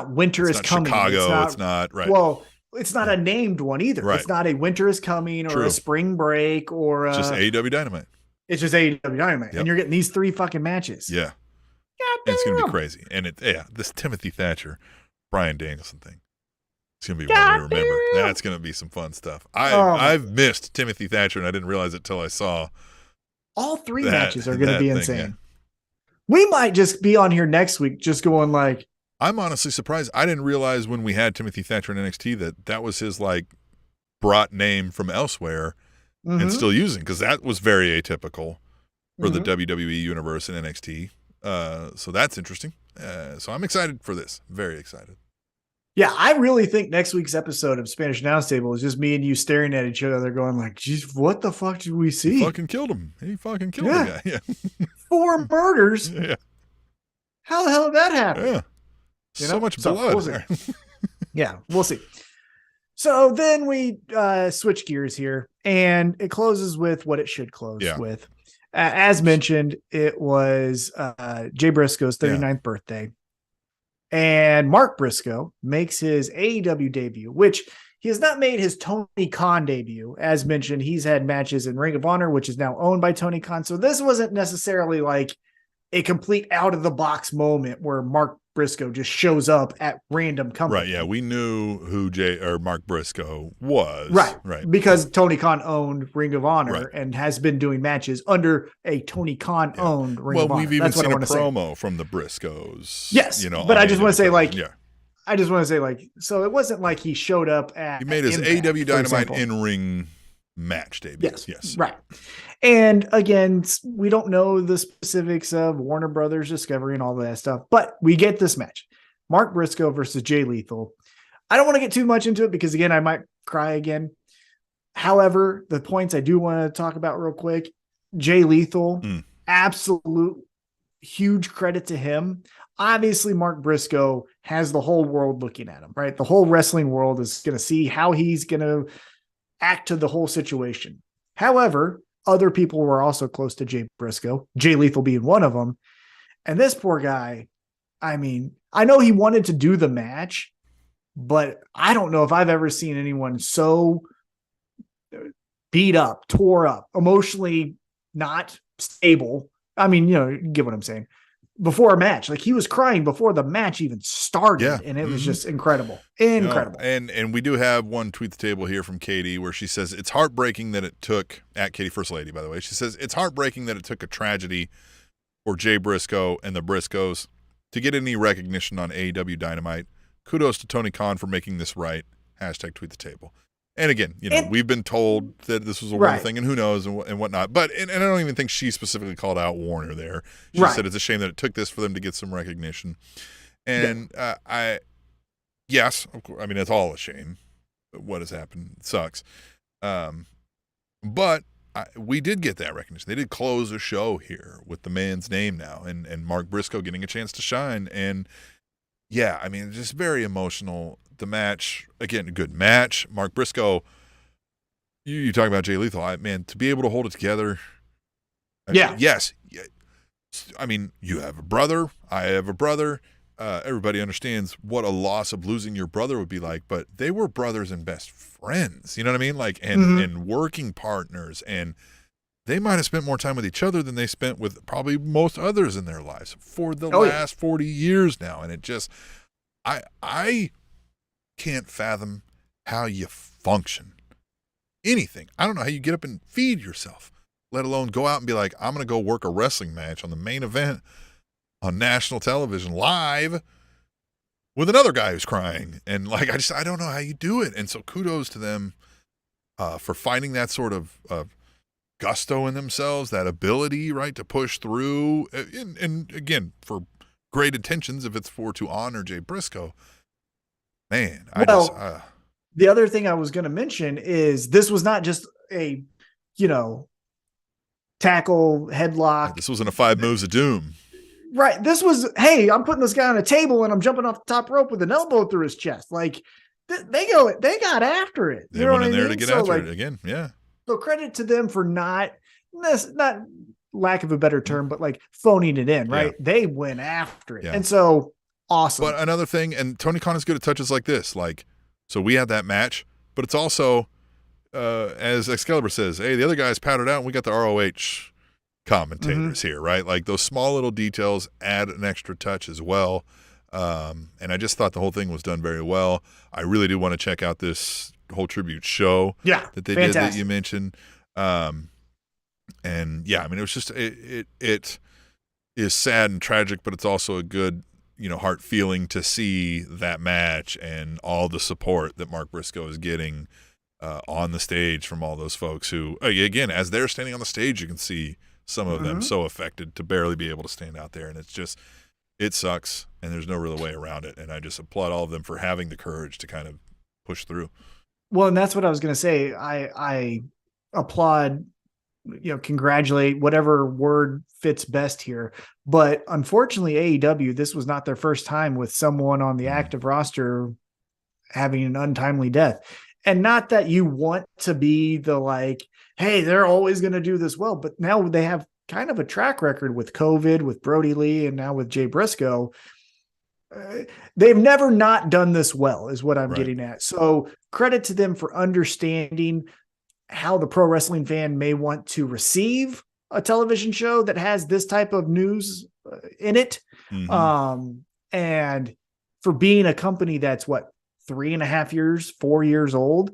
winter is coming. Chicago, it's not right. Well, it's not a named one either. Right. It's not a winter is coming or a spring break or it's just AEW Dynamite. It's just AEW Dynamite, and you're getting these 3 fucking matches. Yeah, and it's gonna be crazy. And this Timothy Thatcher, Bryan Danielson thing. It's gonna be one we remember. That's gonna be some fun stuff. I've missed Timothy Thatcher, and I didn't realize it till I saw. All 3 matches are gonna be insane. Yeah. We might just be on here next week, just going like. I'm honestly surprised. I didn't realize when we had Timothy Thatcher in NXT that was his brought name from elsewhere and still using, because that was very atypical for the WWE universe in NXT. So that's interesting. So I'm excited for this. Very excited. Yeah, I really think next week's episode of Spanish Announce Table is just me and you staring at each other going like, geez, what the fuck did we see? He fucking killed him. He fucking killed the guy. Yeah. 4 murders? Yeah. How the hell did that happen? Yeah. So much blood. We'll yeah, we'll see. So then we switch gears here, and it closes with what it should close with. As mentioned, it was Jay Briscoe's 39th birthday. And Mark Briscoe makes his AEW debut, which he has not made his Tony Khan debut. As mentioned, he's had matches in Ring of Honor, which is now owned by Tony Khan. So this wasn't necessarily like a complete out-of-the-box moment where Mark Briscoe just shows up at random company. Right, yeah. We knew who Mark Briscoe was. Right. Because Tony Khan owned Ring of Honor and has been doing matches under a Tony Khan owned Ring of Honor. Well, we've even seen a promo from the Briscoes. Yes, but I just want to say, so it wasn't like he showed up at he made his AEW Dynamite in-ring match debut. Yes. Right. And again, we don't know the specifics of Warner Brothers Discovery and all that stuff, but we get this match. Mark Briscoe versus Jay Lethal. I don't want to get too much into it because, again, I might cry again. However, the points I do want to talk about real quick, Jay Lethal, absolute huge credit to him. Obviously, Mark Briscoe has the whole world looking at him, right? The whole wrestling world is going to see how he's going to act to the whole situation. However, other people were also close to Jay Briscoe, Jay Lethal being one of them. And this poor guy, I mean, I know he wanted to do the match, but I don't know if I've ever seen anyone so beat up, tore up, emotionally not stable. I mean, you get what I'm saying. Before a match, like he was crying before the match even started, and it was just incredible. And we do have one tweet the table here from Katie where she says it's heartbreaking that it took, at Katie First Lady, by the way, she says it's heartbreaking that it took a tragedy for Jay Briscoe and the Briscoes to get any recognition on AEW Dynamite. Kudos to Tony Khan for making this right. # tweet the table. And again, we've been told that this was a Warner thing, and who knows and whatnot. But and I don't even think she specifically called out Warner there. She said it's a shame that it took this for them to get some recognition. And yes, of course, I mean, it's all a shame. What has happened sucks. But we did get that recognition. They did close a show here with the man's name now, and Mark Briscoe getting a chance to shine. And yeah, I mean, just very emotional. The match, again, a good match. Mark Briscoe, you talk about Jay Lethal, man, to be able to hold it together. Yes. I mean, you have a brother. I have a brother. Everybody understands what a loss of losing your brother would be like, but they were brothers and best friends. You know what I mean? And working partners. And they might have spent more time with each other than they spent with probably most others in their lives for the last 40 years now. And it just, I can't fathom how you function. Anything. I don't know how you get up and feed yourself, let alone go out and be like, I'm going to go work a wrestling match on the main event on national television live with another guy who's crying. And I don't know how you do it. And so kudos to them. for finding that sort of gusto in themselves, that ability, right, to push through. And again, for great intentions, if it's to honor Jay Briscoe, man, the other thing I was going to mention is this was not just a, tackle, headlock. This wasn't a 5 moves of doom. Right. This was, hey, I'm putting this guy on a table and I'm jumping off the top rope with an elbow through his chest. Like they got after it. They went in there to get after it again. Yeah. So credit to them for not lack of a better term, but like phoning it in, right? Yeah. They went after it. Yeah. And so awesome. But another thing, and Tony Khan is good at touches like this. Like, so we had that match, but it's also, as Excalibur says, hey, the other guy's powdered out and we got the ROH commentators here, right? Like those small little details add an extra touch as well. And I just thought the whole thing was done very well. I really do want to check out this whole tribute show that they did that you mentioned. And yeah, I mean, it was just, it is sad and tragic, but it's also a good, heart feeling to see that match and all the support that Mark Briscoe is getting on the stage from all those folks who, again, as they're standing on the stage, you can see some of them so affected to barely be able to stand out there. And it's just, it sucks, and there's no real way around it. And I just applaud all of them for having the courage to kind of push through. Well, and that's what I was going to say. I applaud, congratulate, whatever word fits best here. But unfortunately, AEW, this was not their first time with someone on the active roster having an untimely death. And not that you want to be the like, hey, they're always going to do this well. But now they have kind of a track record with COVID, with Brody Lee, and now with Jay Briscoe. They've never not done this well, is what I'm getting at. So credit to them for understanding how the pro wrestling fan may want to receive a television show that has this type of news in it. And for being a company that's 3.5 years, 4 years old,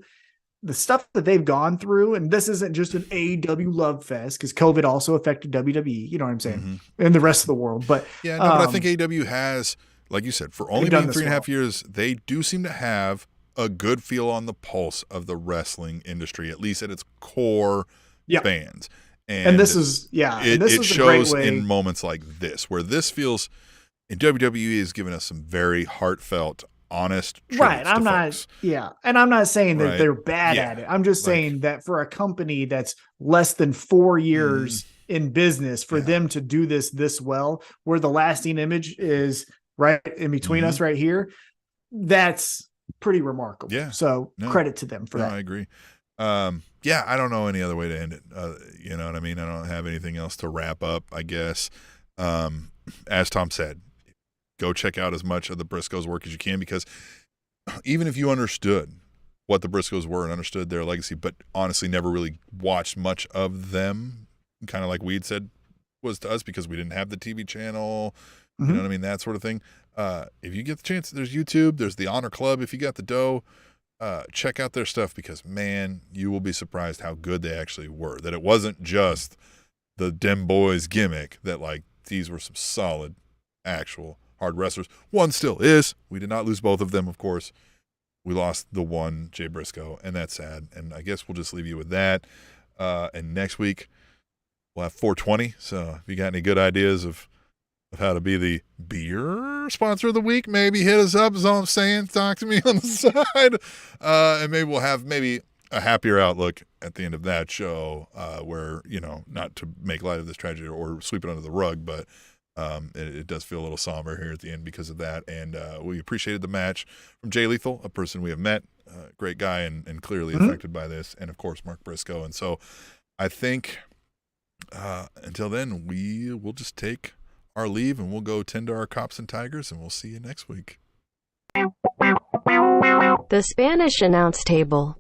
the stuff that they've gone through, and this isn't just an AEW love fest because COVID also affected WWE, you know what I'm saying? And the rest of the world. But but I think AEW has, like you said, for only being 3.5 years, they do seem to have a good feel on the pulse of the wrestling industry, at least at its core fans. And this is, it shows in moments like this, where this feels, and WWE has given us some very heartfelt, honest truths. Right. I'm not, and I'm not saying that they're bad at it. I'm just saying that for a company that's less than 4 years in business, for them to do this well, where the lasting image is right in between us right here, that's pretty remarkable. Yeah. So credit to them for that. I agree. I don't know any other way to end it. You know what I mean? I don't have anything else to wrap up, I guess. As Tom said, go check out as much of the Briscoes' work as you can, because even if you understood what the Briscoes were and understood their legacy, but honestly never really watched much of them, kind of like we had said was to us because we didn't have the TV channel, you know what I mean, that sort of thing. If you get the chance, there's YouTube, there's the Honor Club. If you got the dough, check out their stuff, because, man, you will be surprised how good they actually were, that it wasn't just the Dem Boys gimmick, that, like, these were some solid, actual hard wrestlers. One still is. We did not lose both of them, of course. We lost the one, Jay Briscoe, and that's sad. And I guess we'll just leave you with that. And next week, we'll have 420. So if you got any good ideas of how to be the beer sponsor of the week, maybe hit us up, is all I'm saying. Talk to me on the side. And maybe we'll have maybe a happier outlook at the end of that show, where, not to make light of this tragedy or sweep it under the rug, but it does feel a little somber here at the end because of that. And we appreciated the match from Jay Lethal, a person we have met, great guy and clearly affected by this, and of course Mark Briscoe. And so I think until then, we will just take our leave and we'll go tend to our cops and tigers, and we'll see you next week. The Spanish announce table.